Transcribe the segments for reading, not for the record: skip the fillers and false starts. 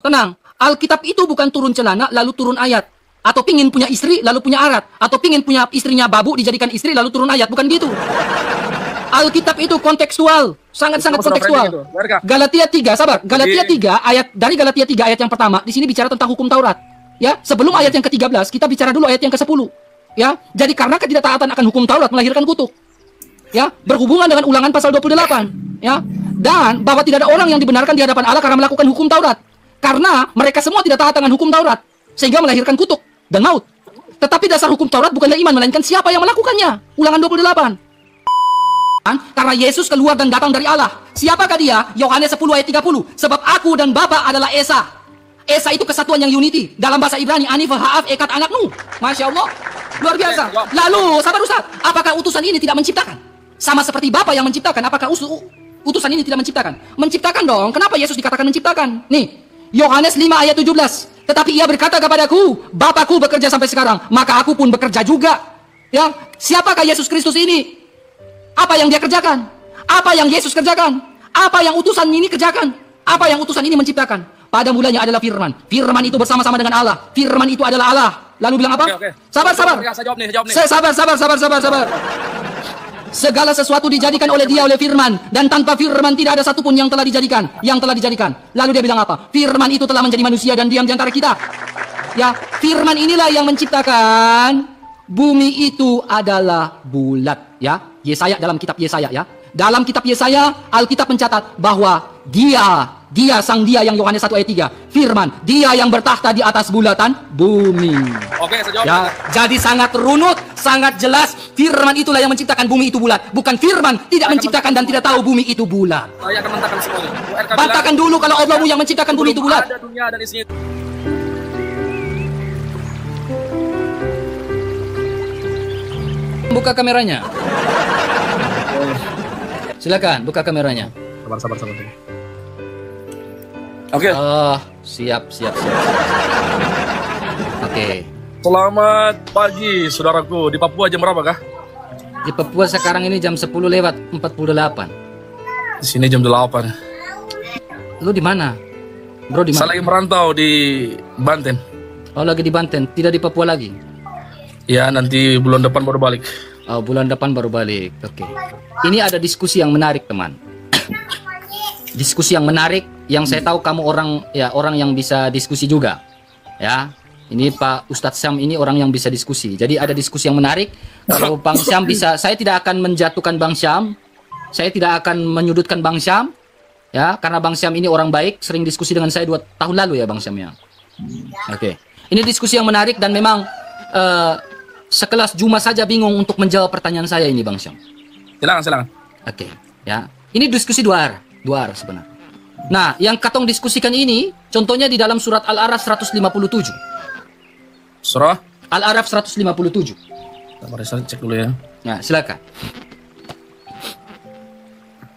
tenang. Alkitab itu bukan turun celana lalu turun ayat. Atau pingin punya istri lalu punya arat. Atau pingin punya istrinya babu dijadikan istri lalu turun ayat. Bukan gitu. Alkitab itu kontekstual. Sangat-sangat kontekstual. Galatia 3, sabar. Galatia 3 ayat, dari Galatia 3 ayat yang pertama, di sini bicara tentang hukum Taurat. Ya, sebelum ayat yang ke-13, kita bicara dulu ayat yang ke-10. Ya, jadi karena ketidaktaatan akan hukum Taurat melahirkan kutuk. Ya, berhubungan dengan Ulangan pasal 28. Ya, dan bahwa tidak ada orang yang dibenarkan di hadapan Allah karena melakukan hukum Taurat. Karena mereka semua tidak taat dengan hukum Taurat, sehingga melahirkan kutuk dan maut. Tetapi dasar hukum Taurat bukanlah iman, melainkan siapa yang melakukannya. Ulangan 28. Karena Yesus keluar dan datang dari Allah. Siapakah dia? Yohanes 10 ayat 30. Sebab aku dan Bapa adalah Esa. Esa itu kesatuan yang unity. Dalam bahasa Ibrani, Anif, Ha'af, Ekat, Anaknu. Masya Allah. Luar biasa. Lalu, sabar Ustaz, apakah utusan ini tidak menciptakan? Sama seperti Bapa yang menciptakan, apakah utusan ini tidak menciptakan? Menciptakan dong. Kenapa Yesus dikatakan menciptakan? Nih, Yohanes 5 ayat 17. Tetapi ia berkata kepadaku, Bapakku bekerja sampai sekarang, maka aku pun bekerja juga. Ya, siapakah Yesus Kristus ini? Apa yang dia kerjakan? Apa yang Yesus kerjakan? Apa yang utusan ini kerjakan? Apa yang utusan ini menciptakan? Pada mulanya adalah firman. Firman itu bersama-sama dengan Allah. Firman itu adalah Allah. Lalu bilang apa? Sabar. Saya jawab nih. Sabar. Segala sesuatu dijadikan oleh dia, oleh firman. Dan tanpa firman tidak ada satupun yang telah dijadikan. Lalu dia bilang apa? Firman itu telah menjadi manusia dan diam di antara kita. Ya, firman inilah yang menciptakan bumi itu adalah bulat. Ya, Yesaya, dalam kitab Yesaya, ya. Dalam kitab Yesaya, Alkitab mencatat bahwa dia sang dia yang Yohanes 1 ayat 3, firman, dia yang bertahta di atas bulatan bumi. Oke, saya jawab. Ya, jadi sangat runut, sangat jelas, firman itulah yang menciptakan bumi itu bulat. Bukan firman tidak menciptakan dan tidak tahu bumi itu bulat. Saya akan mentahkan semuanya. Bantahkan dulu kalau Allahmu yang menciptakan bumi itu bulat. Ada dunia dan isinya. Buka kameranya. Silakan, buka kameranya. Sabar. Oke. Siap. Oke. Selamat pagi, saudaraku. Di Papua jam berapa kah? Di Papua sekarang ini jam 10 lewat 48. Di sini jam 8. Lu di mana? Bro, di mana? Saya lagi merantau di Banten. Oh, lagi di Banten, tidak di Papua lagi. Ya, nanti bulan depan baru balik. Oh, bulan depan baru balik. Oke. Ini ada diskusi yang menarik, teman. Diskusi yang menarik yang saya tahu kamu orang yang bisa diskusi juga. Ya. Ini Pak Ustadz Syam ini orang yang bisa diskusi. Jadi ada diskusi yang menarik. Kalau Bang Syam bisa, saya tidak akan menjatuhkan Bang Syam. Saya tidak akan menyudutkan Bang Syam. Ya, karena Bang Syam ini orang baik, sering diskusi dengan saya 2 tahun lalu ya Bang Syam ya. Oke. Ini diskusi yang menarik dan memang sekelas Juma saja bingung untuk menjawab pertanyaan saya ini Bang Syam. Silakan. Oke, ya. Ini diskusi dua arah sebenarnya. Nah, yang katong diskusikan ini contohnya di dalam surat Al-A'raf 157. Surah Al-A'raf 157. Sabar, saya cek dulu ya. Nah, silakan.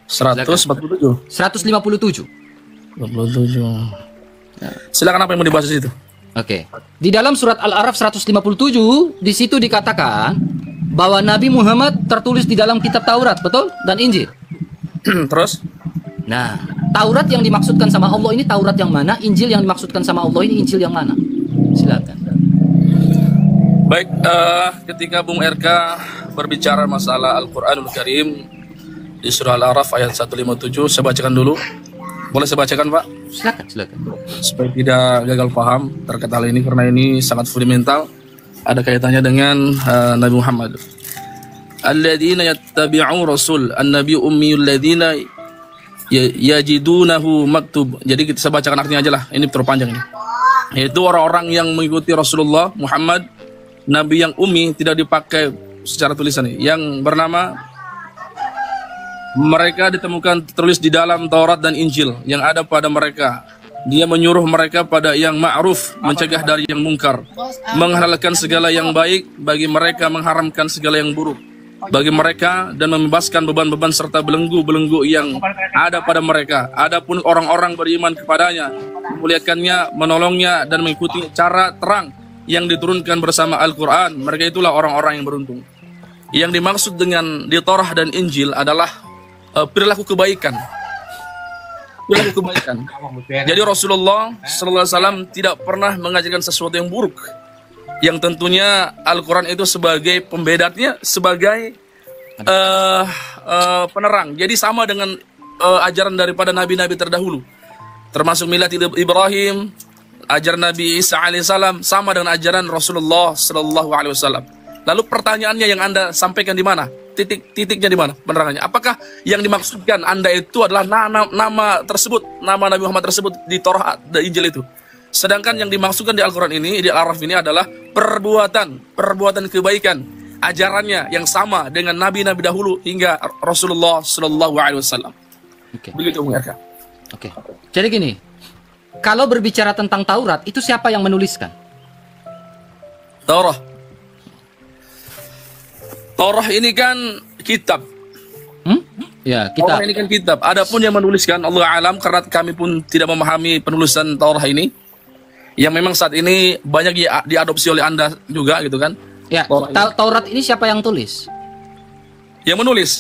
147. 157. 27. Silakan, apa yang mau dibahas di situ? Oke. Di dalam surat Al-A'raf 157, di situ dikatakan bahwa Nabi Muhammad tertulis di dalam kitab Taurat, betul? Dan Injil. Terus? Nah, Taurat yang dimaksudkan sama Allah ini Taurat yang mana? Injil yang dimaksudkan sama Allah ini Injil yang mana? Silakan. Baik, ketika Bung RK berbicara masalah Al-Quranul Karim di surah Al-A'raf ayat 157, saya bacakan dulu. Boleh saya bacakan, Pak? Silakan. Supaya tidak gagal paham terkait hal ini, karena ini sangat fundamental, ada kaitannya dengan Nabi Muhammad. Alladzina yattabi'u rasul an-nabi ummiyul ladzina yajidunahu maktub. Jadi saya bacakan artinya aja lah, ini terpanjang ini. Yaitu orang-orang yang mengikuti Rasulullah Muhammad, Nabi yang ummi, tidak dipakai secara tulisan ini, yang bernama, mereka ditemukan tertulis di dalam Taurat dan Injil yang ada pada mereka. Dia menyuruh mereka pada yang ma'ruf, mencegah dari yang mungkar, menghalalkan segala yang baik bagi mereka, mengharamkan segala yang buruk bagi mereka, dan membebaskan beban-beban serta belenggu-belenggu yang ada pada mereka. Adapun orang-orang beriman kepadanya, memuliakannya, menolongnya, dan mengikuti cara terang yang diturunkan bersama Al-Quran, mereka itulah orang-orang yang beruntung. Yang dimaksud dengan di Taurat dan Injil adalah perilaku kebaikan. perilaku kebaikan. Jadi Rasulullah sallallahu alaihi wasallam tidak pernah mengajarkan sesuatu yang buruk. Yang tentunya Al-Qur'an itu sebagai pembedanya, sebagai penerang. Jadi sama dengan ajaran daripada nabi-nabi terdahulu. Termasuk milat Ibrahim, ajaran Nabi Isa alaihissalam sama dengan ajaran Rasulullah sallallahu alaihi wasallam. Lalu pertanyaannya yang Anda sampaikan di mana? Titiknya di mana penerangannya? Apakah yang dimaksudkan Anda itu adalah nama tersebut, nama Nabi Muhammad tersebut di Taurat dan Injil itu? Sedangkan yang dimaksudkan di Al-Quran ini, di Al-Araf ini adalah perbuatan kebaikan, ajarannya yang sama dengan nabi-nabi dahulu hingga Rasulullah sallallahu alaihi wasallam. Oke. Begitu mengerti. Oke. Jadi gini, kalau berbicara tentang Taurat, itu siapa yang menuliskan? Taurat ini kan kitab. Ya, Taurat kita. ini kan kitab. Adapun yang menuliskan Allah alam, karena kami pun tidak memahami penulisan Taurat ini. Yang memang saat ini banyak diadopsi oleh Anda juga gitu kan. Ya, Taurat ini siapa yang tulis? Yang menulis.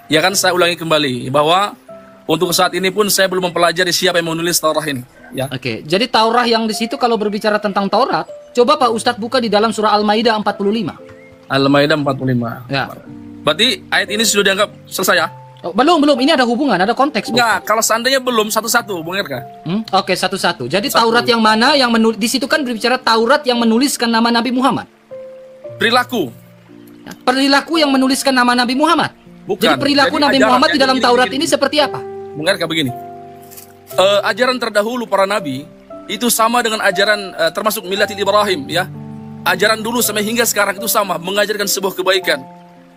Ya kan, saya ulangi kembali bahwa untuk saat ini pun saya belum mempelajari siapa yang menulis Taurat ini. Ya. Oke, jadi Taurat yang di situ kalau berbicara tentang Taurat, coba Pak Ustadz buka di dalam surah Al-Maidah 45. Al-Maidah 45. Ya. Berarti ayat ini sudah dianggap selesai ya? Oh, belum, ini ada hubungan, ada konteks. Bu. Enggak, kalau seandainya belum satu-satu, Bung Erka. Oke, satu-satu. Jadi Taurat yang mana yang menulis, di situ kan berbicara Taurat yang menuliskan nama Nabi Muhammad. Perilaku. Ya, perilaku yang menuliskan nama Nabi Muhammad. Bukan. Jadi perilaku Jadi Nabi ajaran Muhammad di yang dalam gini, Taurat gini. ini seperti apa? Bung Erka begini. Ajaran terdahulu para nabi itu sama dengan ajaran termasuk milat Ibrahim ya. Ajaran dulu sampai hingga sekarang itu sama, mengajarkan sebuah kebaikan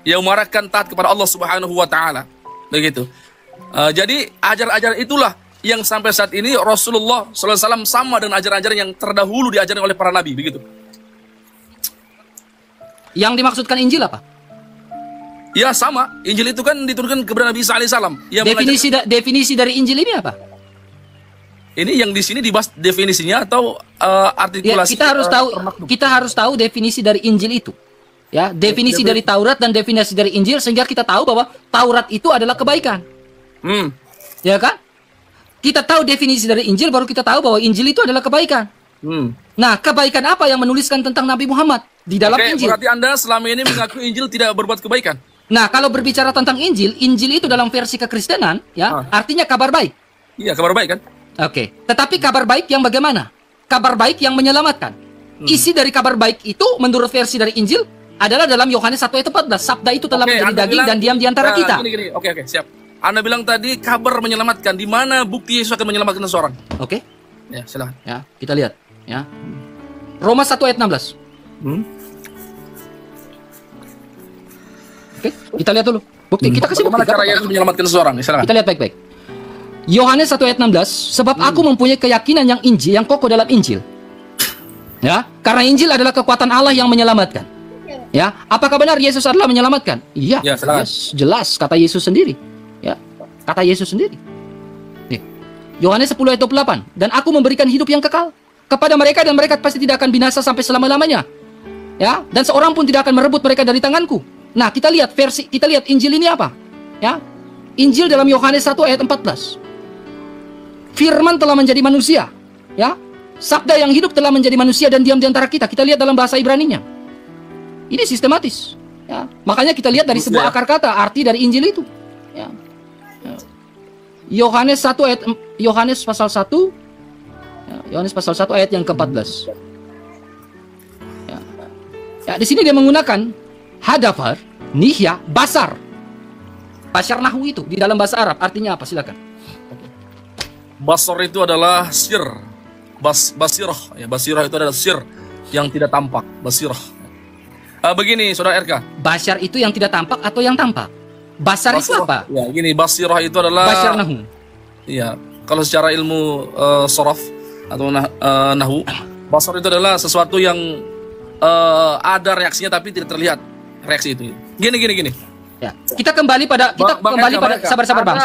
yang mengarahkan taat kepada Allah Subhanahu wa taala. Begitu. Jadi ajaran-ajaran itulah yang sampai saat ini Rasulullah SAW sama dengan ajaran-ajaran yang terdahulu diajarkan oleh para nabi, begitu. Yang dimaksudkan Injil apa? Ya sama, Injil itu kan diturunkan kepada Nabi Isa alaihissalam. Definisi dari Injil ini apa? Ini yang di sini dibahas definisinya atau Ya, artikulasi? kita harus tahu definisi dari Injil itu. Ya, definisi dari Taurat dan definisi dari Injil sehingga kita tahu bahwa Taurat itu adalah kebaikan. Ya kan? Kita tahu definisi dari Injil baru kita tahu bahwa Injil itu adalah kebaikan. Nah, kebaikan apa yang menuliskan tentang Nabi Muhammad di dalam Injil? Berarti Anda selama ini mengaku Injil tidak berbuat kebaikan. Nah, kalau berbicara tentang Injil, Injil itu dalam versi kekristenan, ya, artinya kabar baik. Iya, kabar baik kan? Oke. Tetapi kabar baik yang bagaimana? Kabar baik yang menyelamatkan. Isi dari kabar baik itu menurut versi dari Injil adalah dalam Yohanes 1 ayat 14. Sabda itu telah menjadi daging dan diam di antara kita. Gini. Oke, siap. Anda bilang tadi kabar menyelamatkan. Di mana bukti Yesus akan menyelamatkan seseorang? Oke. Ya, silakan. Ya, kita lihat, ya. Roma 1 ayat 16. Oke, kita lihat dulu. Bukti. Kita kasih bukti. Bagaimana cara Yesus menyelamatkan seseorang? Silakan. Kita lihat baik-baik. Yohanes 1 ayat 16, sebab aku mempunyai keyakinan yang Injil, yang kokoh dalam Injil. Ya, karena Injil adalah kekuatan Allah yang menyelamatkan. Ya, apakah benar Yesus adalah menyelamatkan? Iya, Ya, silakan. jelas kata Yesus sendiri. Ya, kata Yesus sendiri. Nih, Yohanes 10 ayat 28, dan aku memberikan hidup yang kekal kepada mereka dan mereka pasti tidak akan binasa sampai selama-lamanya. Ya, dan seorang pun tidak akan merebut mereka dari tanganku. Nah, kita lihat Injil ini apa? Ya. Injil dalam Yohanes 1 ayat 14. Firman telah menjadi manusia, ya. Sabda yang hidup telah menjadi manusia dan diam di antara kita. Kita lihat dalam bahasa Ibraninya. Ini sistematis, ya. Makanya kita lihat dari sebuah akar kata arti dari Injil itu, ya. Yohanes pasal 1 ya, Yohanes pasal 1 ayat yang ke-14. Ya. Ya, di sini dia menggunakan hadafar, nihya, basar. Basar nahu itu di dalam bahasa Arab artinya apa? Silakan. Basar itu adalah sir. Basirah. Ya, basirah itu adalah sir yang tidak tampak. Basirah. Begini, Saudara RK. Basar itu yang tidak tampak atau yang tampak? Basar itu apa? Ya, gini, basirah itu adalah Basar nahu. Iya, kalau secara ilmu sorof atau nahu, basar itu adalah sesuatu yang ada reaksinya tapi tidak terlihat reaksi itu. Gini. Ya. Kita kembali pada sabar Bang.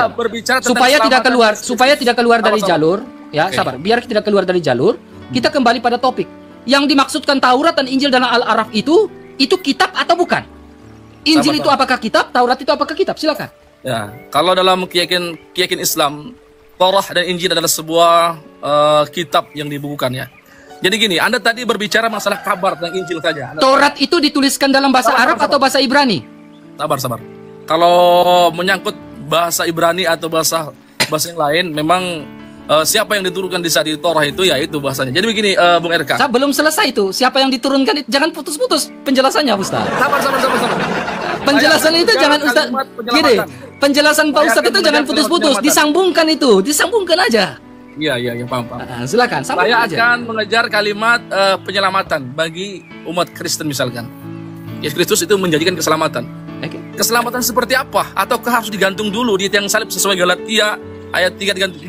Supaya tidak keluar dari jalur, ya, sabar. Biar tidak keluar dari jalur, kita kembali pada topik. Yang dimaksudkan Taurat dan Injil dalam Al-Araf itu kitab atau bukan? Injil itu apakah kitab? Taurat itu apakah kitab? Silakan. Ya, kalau dalam keyakinan Islam, Taurat dan Injil adalah sebuah kitab yang dibukukan ya. Jadi gini, Anda tadi berbicara masalah kabar dan Injil saja. Taurat itu dituliskan dalam bahasa Arab atau bahasa Ibrani? Sabar. Kalau menyangkut bahasa Ibrani atau bahasa yang lain, memang siapa yang diturunkan di saat di Torah itu ya itu bahasanya. Jadi begini, Bung RK. Belum selesai itu. Siapa yang diturunkan itu jangan putus-putus penjelasannya, Ustaz. Sabar. Penjelasan itu jangan Ustaz. Gini, penjelasan Pak Ustaz itu jangan putus-putus, disambungkan aja. Iya, paham. Silakan, Saya aja. akan mengejar kalimat penyelamatan bagi umat Kristen misalkan. Yesus Kristus itu menjanjikan keselamatan. Oke. Keselamatan seperti apa? Ataukah harus digantung dulu di tiang salib sesuai Galatia ayat 3-13?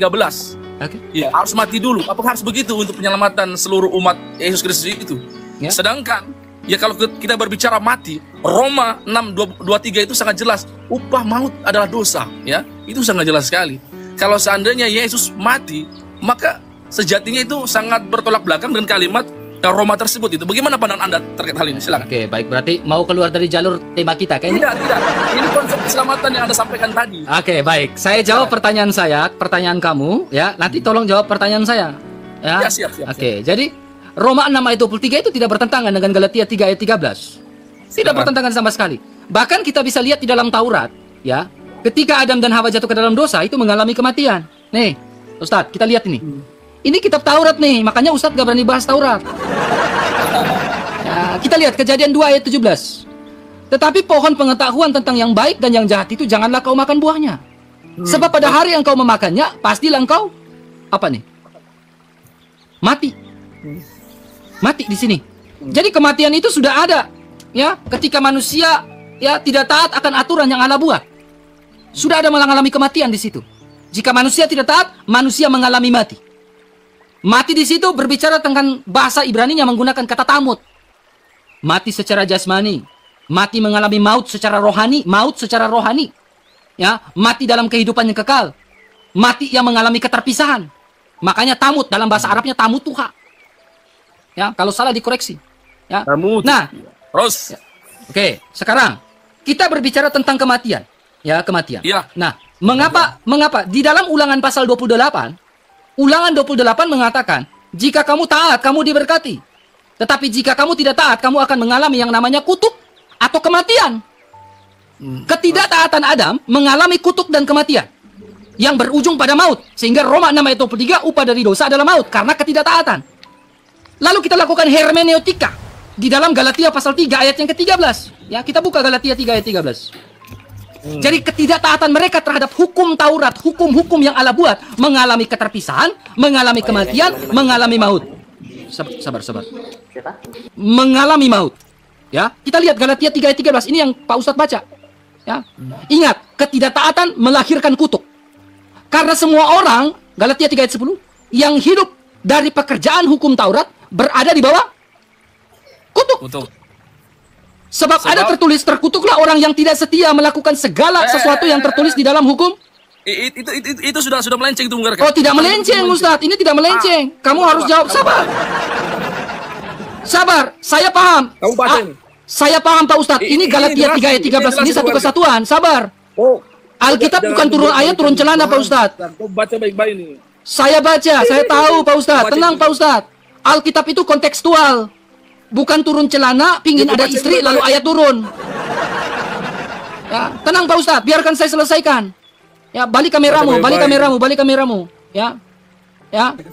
Oke. Ya, harus mati dulu. Apakah harus begitu untuk penyelamatan seluruh umat Yesus Kristus itu? Ya. Sedangkan ya kalau kita berbicara mati, Roma 6:23 itu sangat jelas, upah maut adalah dosa, ya. Itu sangat jelas sekali. Kalau seandainya Yesus mati, maka sejatinya itu sangat bertolak belakang dengan kalimat Roma tersebut itu. Bagaimana pandangan Anda terkait hal ini? Silakan. Oke, baik, berarti mau keluar dari jalur tema kita kayaknya. Tidak. Ini konsep keselamatan yang Anda sampaikan tadi. Oke, baik. Saya jawab pertanyaan kamu ya. Nanti tolong jawab pertanyaan saya. Ya, siap. Oke, jadi Roma 6 ayat 23 itu tidak bertentangan dengan Galatia 3 ayat 13. Tidak bertentangan sama sekali. Bahkan kita bisa lihat di dalam Taurat, ya. Ketika Adam dan Hawa jatuh ke dalam dosa, itu mengalami kematian. Nih, Ustadz, kita lihat ini. Ini kitab Taurat nih, makanya Ustadz gak berani bahas Taurat. Ya, kita lihat Kejadian 2 ayat 17. Tetapi pohon pengetahuan tentang yang baik dan yang jahat itu janganlah kau makan buahnya. Sebab pada hari yang kau memakannya, pastilah engkau apa nih? Mati. Mati di sini. Jadi kematian itu sudah ada, ya. Ketika manusia ya tidak taat akan aturan yang Allah buat, sudah ada mengalami kematian di situ. Jika manusia tidak taat, manusia mengalami mati. Mati di situ berbicara tentang bahasa Ibrani yang menggunakan kata tamut. Mati secara jasmani, mati mengalami maut secara rohani, ya, mati dalam kehidupan yang kekal, mati yang mengalami keterpisahan. Makanya tamut dalam bahasa Arabnya tamut tuha. Ya, kalau salah dikoreksi. Ya. Tamut. Nah, terus. Ya. Oke, sekarang kita berbicara tentang kematian. Ya, kematian. Iya. Nah, mengapa di dalam Ulangan pasal 28, Ulangan 28 mengatakan, jika kamu taat, kamu diberkati. Tetapi jika kamu tidak taat, kamu akan mengalami yang namanya kutuk atau kematian. Ketidaktaatan Adam mengalami kutuk dan kematian yang berujung pada maut. Sehingga Roma 6 ayat 23, upah dari dosa adalah maut karena ketidaktaatan. Lalu kita lakukan hermeneutika di dalam Galatia pasal 3 ayat yang ke-13. Ya, kita buka Galatia 3 ayat 13. Jadi ketidaktaatan mereka terhadap hukum Taurat, hukum-hukum yang Allah buat, mengalami keterpisahan, mengalami kematian, mengalami maut. Sabar. Mengalami maut. Ya, kita lihat Galatia 3 ayat 13. Ini yang Pak Ustadz baca. Ya. Ingat, ketidaktaatan melahirkan kutuk. Karena semua orang, Galatia 3 ayat 10, yang hidup dari pekerjaan hukum Taurat berada di bawah kutuk. Sebab ada tertulis, terkutuklah orang yang tidak setia melakukan segala sesuatu yang tertulis di dalam hukum. Itu sudah melenceng itu, Bung. Oh, tidak melenceng, Ustadz. Ini tidak melenceng. Kamu harus jawab. Sabar. Saya paham. Kamu baca ini. Saya paham, Pak Ustadz. Ini Galatia 3 ayat 13. Ini satu kesatuan. Sabar. Alkitab bukan turun ayat, turun celana, Pak Ustadz. Kau baca baik-baik ini. Saya baca. Saya tahu, Pak Ustadz. Tenang, Pak Ustadz. Alkitab itu kontekstual. Bukan turun celana, pingin ada istri, lalu ayat turun. Ya, tenang Pak Ustadz, biarkan saya selesaikan. Ya, balik kameramu. Ya,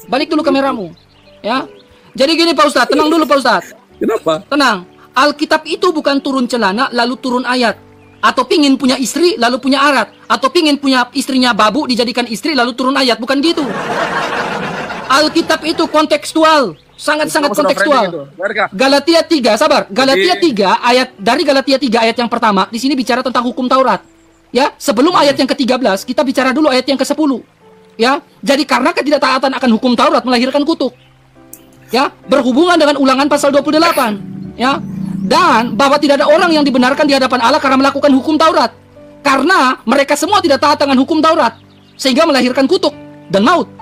balik dulu kameramu. Ya, jadi gini Pak Ustadz, tenang dulu Pak Ustadz. Kenapa? Tenang. Alkitab itu bukan turun celana, lalu turun ayat. Atau pingin punya istri, lalu punya arat. Atau pingin punya istrinya babu, dijadikan istri, lalu turun ayat. Bukan gitu. Alkitab itu kontekstual. Sangat-sangat kontekstual. Galatia 3, sabar. Galatia 3 ayat, dari Galatia 3 ayat yang pertama, di sini bicara tentang hukum Taurat. Ya, sebelum ayat yang ke-13, kita bicara dulu ayat yang ke-10. Ya, jadi karena ketidaktaatan akan hukum Taurat melahirkan kutuk. Ya, berhubungan dengan Ulangan pasal 28. Ya, dan bahwa tidak ada orang yang dibenarkan di hadapan Allah karena melakukan hukum Taurat. Karena mereka semua tidak taat dengan hukum Taurat, sehingga melahirkan kutuk dan maut.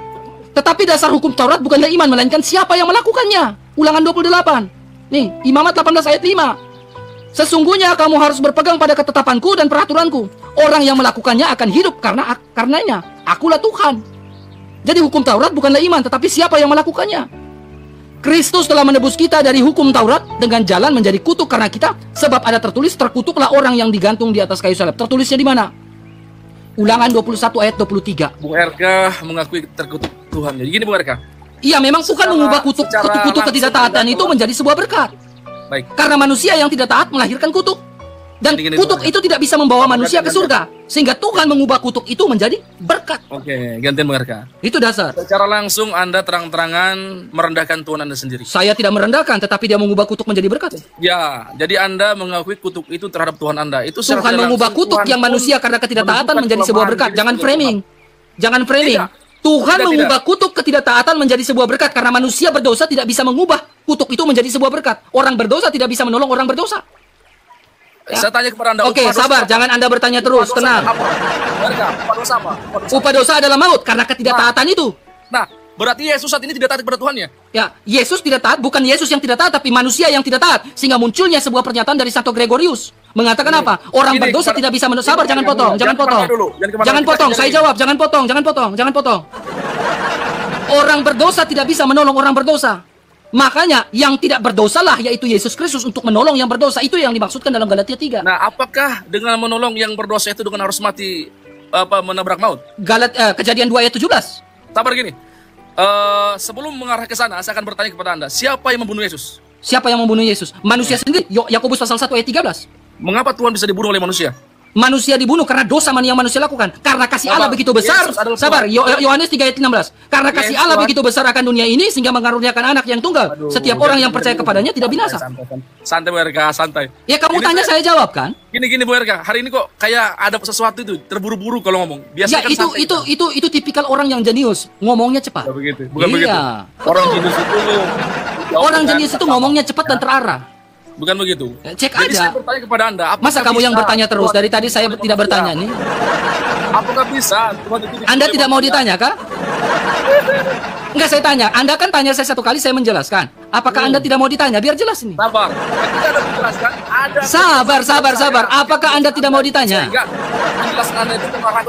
Tetapi dasar hukum Taurat bukanlah iman, melainkan siapa yang melakukannya. Ulangan 28. Nih, Imamat 18 ayat 5. Sesungguhnya kamu harus berpegang pada ketetapanku dan peraturanku. Orang yang melakukannya akan hidup karenanya. Akulah Tuhan. Jadi hukum Taurat bukanlah iman, tetapi siapa yang melakukannya. Kristus telah menebus kita dari hukum Taurat dengan jalan menjadi kutuk karena kita, sebab ada tertulis, terkutuklah orang yang digantung di atas kayu salib. Tertulisnya di mana? Ulangan 21 ayat 23. Bung RK mengakui terkutuk Tuhan. Jadi gini Bung RK. Iya, memang Tuhan mengubah kutuk ketidaktaatan itu menjadi sebuah berkat. Baik. Karena manusia yang tidak taat melahirkan kutuk. Dan Gini, kutuk itu tidak bisa membawa manusia ke surga. Sehingga Tuhan mengubah kutuk itu menjadi berkat. Oke, gantian Bung RK. Itu dasar. Secara langsung Anda terang-terangan merendahkan Tuhan Anda sendiri. Saya tidak merendahkan, tetapi dia mengubah kutuk menjadi berkat. Ya, jadi Anda mengakui kutuk itu terhadap Tuhan Anda. Itu secara Tuhan tidak mengubah langsung kutuk Tuhan yang pun manusia karena ketidaktaatan menunjukkan menjadi sebuah kelemahan berkat. diri Jangan sebagai framing. Jangan framing. Tidak. Tuhan Tidak, mengubah kutuk ketidaktaatan menjadi sebuah berkat karena manusia berdosa tidak bisa mengubah kutuk itu menjadi sebuah berkat. Orang berdosa tidak bisa menolong orang berdosa. Ya. Saya tanya kepada Anda. Oke, upah dosa sabar, apa? jangan Anda bertanya terus, Upah dosa tenang. apa? RK, upah dosa apa? Upah dosa. Upah dosa adalah maut karena ketidaktaatan itu. Nah, berarti Yesus saat ini tidak taat kepada Tuhan ya? Ya, Yesus tidak taat, bukan Yesus yang tidak taat, tapi manusia yang tidak taat. Sehingga munculnya sebuah pernyataan dari Santo Gregorius. Mengatakan apa? Orang Gini, berdosa tidak bisa sabar, jangan Jangan potong, jangan kemana potong. dulu, jangan kemana Jangan dulu. potong, Kita saya jawab, jangan potong, jangan potong, jangan potong. Orang berdosa tidak bisa menolong orang berdosa. Makanya yang tidak berdosa lah, yaitu Yesus Kristus untuk menolong yang berdosa. Itu yang dimaksudkan dalam Galatia 3. Nah, apakah dengan menolong yang berdosa itu dengan harus mati menabrak maut? Kejadian 2 ayat 17. Sabar gini. Sebelum mengarah ke sana, saya akan bertanya kepada Anda, siapa yang membunuh Yesus? Siapa yang membunuh Yesus? Manusia sendiri. Yakobus pasal 1 ayat 13. Mengapa Tuhan bisa dibunuh oleh manusia? Manusia dibunuh karena dosa yang manusia lakukan. Karena kasih Allah begitu besar. Yesus adalah Sabar, Tuhan. Yohanes 3 ayat 16. Karena kasih Yesus Allah Tuhan. begitu besar akan dunia ini sehingga mengaruniakan anak yang tunggal. Aduh, Setiap orang yang jangan percaya dulu. kepadanya tidak binasa. Santai Bu RK, santai. Ya kamu Ini tanya saya jawab kan? Gini Bu RK, hari ini kok kayak ada sesuatu itu terburu-buru kalau ngomong. Ya Biasanya kan santai. itu tipikal orang yang jenius, ngomongnya cepat. Bukan begitu. Bukan Iya. begitu. Orang jenius itu Orang jenius itu ngomongnya cepat dan terarah. bukan begitu. Ya, cek Jadi aja. saya bertanya kepada Anda, apakah Masa kamu yang bisa bertanya terus? Tuhan Dari tadi saya itu tidak bertanya nih. Apakah bisa Tuhan itu Anda dibunuh tidak oleh mau manusia? ditanya kah? Enggak, saya tanya. Anda kan tanya saya satu kali, saya menjelaskan. Apakah Anda tidak mau ditanya? Biar jelas ini. Sabar. Ketika ada menjelaskan, ada Sabar. Apakah Anda tidak mau ditanya? Enggak. Menjelaskan Anda itu mengarah ke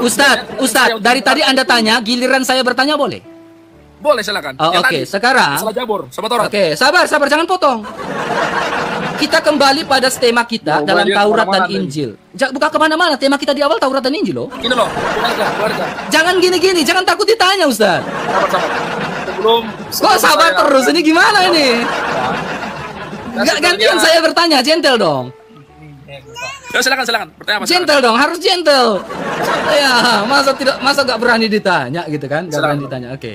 Ustadz, dari tadi Anda tanya, giliran saya bertanya boleh? Boleh silakan. Oh, Yang oke, tadi, sekarang. Salah jabur, sahabat orang. Oke, sabar, jangan potong. Kita kembali pada tema kita Mau dalam balik Taurat dan kemana-mana Injil. Bukan kemana-mana, tema kita di awal Taurat dan Injil loh. Gini loh, keluarga. Jangan gini-gini, jangan takut ditanya Ustadz. Sabar. Sebelum Kok sabar saya- terus, ini gimana ini? Gantian saya bertanya, gentle dong. Ya, silakan. Bertanya apa? Gentle dong, harus gentle. Ya, masa nggak berani ditanya gitu kan? Nggak berani ditanya. Oke.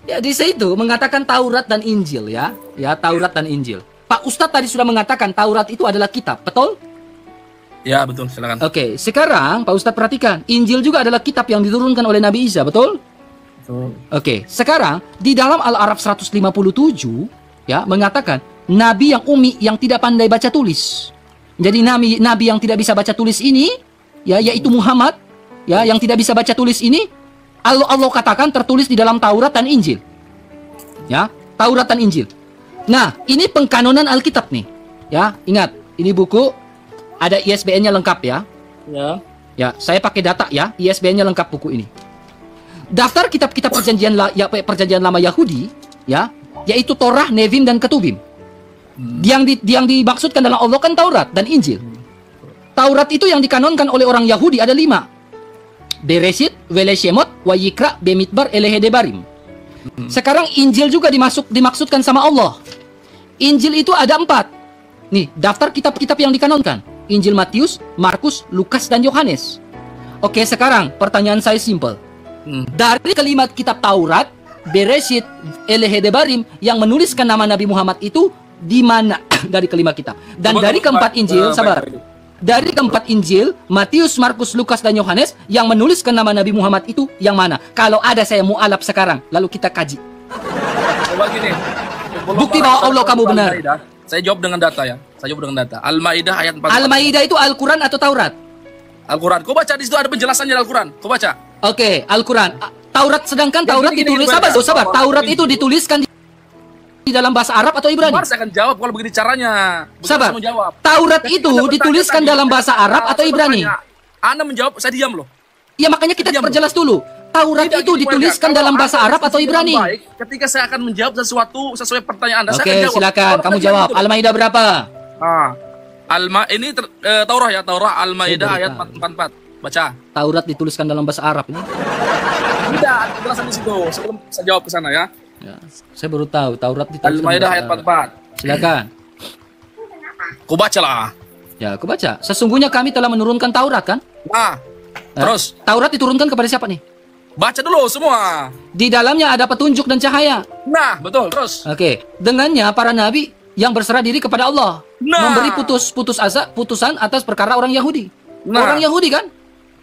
Ya di situ mengatakan Taurat dan Injil ya. Ya, Taurat dan Injil. Pak Ustadz tadi sudah mengatakan Taurat itu adalah kitab, betul? Ya, betul, silakan. Oke, sekarang Pak Ustadz perhatikan, Injil juga adalah kitab yang diturunkan oleh Nabi Isa, betul? Oke, sekarang di dalam Al-Araf 157 ya mengatakan nabi yang umi yang tidak pandai baca tulis. Jadi nabi yang tidak bisa baca tulis ini ya yaitu Muhammad ya yang tidak bisa baca tulis ini Allah katakan tertulis di dalam Taurat dan Injil. Ya, Taurat dan Injil. Nah, ini pengkanonan Alkitab nih. Ya, ingat, ini buku ada ISBN-nya lengkap ya. Ya. Ya, saya pakai data ya, ISBN-nya lengkap buku ini. Daftar kitab-kitab perjanjian lama Yahudi, ya, yaitu Torah, Nevim, dan Ketubim. Yang dimaksudkan dalam Allah kan Taurat dan Injil. Taurat itu yang dikanonkan oleh orang Yahudi ada 5. Bereshit, Veleshemot, Wayikra, Bemidbar, Elehedebarim. Sekarang Injil juga dimaksudkan sama Allah. Injil itu ada 4. Nih, daftar kitab-kitab yang dikanonkan. Injil Matius, Markus, Lukas, dan Yohanes. Oke, sekarang pertanyaan saya simple. Dari kelima kitab Taurat, Bereshit, Elehedebarim yang menuliskan nama Nabi Muhammad itu di mana dari kelima kitab? Dan dari keempat Injil, sabar. Dari keempat Injil, Matius, Markus, Lukas, dan Yohanes yang menuliskan nama Nabi Muhammad itu yang mana? Kalau ada saya mu'alaf sekarang, lalu kita kaji. Coba gini. Bukti bahwa Allah kamu benar. Saya jawab dengan data ya. Al-Maidah ayat 4. Al-Maidah itu Al-Quran atau Taurat? Al-Quran. Kau baca di situ ada penjelasannya Al-Quran. Kau baca. Oke, Al-Quran. Taurat, sedangkan Ya, Taurat gini, ditulis baca. sabar. Taurat itu dituliskan di dalam bahasa Arab atau Ibrani? Mars akan jawab kalau begini caranya. Bukan Sabar. saya menjawab. Taurat Ketika itu Anda bertanya dituliskan tadi, dalam bahasa Arab atau saya Ibrani? bertanya. Anda menjawab, saya diam loh. Ya makanya kita Diam, perjelas dulu. Taurat Tidak itu gini, dituliskan Kalau dalam bahasa ada Arab atau sisi yang Ibrani? baik, ketika saya akan menjawab sesuatu sesuai pertanyaan Anda, saya Oke, akan jawab. silakan. Kalau Kamu tadi jawab. gitu. Al-Maidah berapa? Ini Taurah ya, Taurah Al-Maidah Saya ayat baru 44. Baca. Taurat dituliskan dalam bahasa Arab ini. Tidak, penjelasan di situ. Sebelum saya jawab ke sana ya. Ya, saya baru tahu Taurat dituliskan dalam Al-Maidah bahasa ayat Arab. 44. Silakan. Ku bacalah. Ya, aku baca. Sesungguhnya kami telah menurunkan Taurat kan? Nah, terus Taurat diturunkan kepada siapa nih? baca dulu semua. Di dalamnya ada petunjuk dan cahaya. Nah, betul. Terus. Oke, dengannya para nabi yang berserah diri kepada Allah Nah. memberi putusan atas perkara orang Yahudi. Nah. Orang Yahudi kan?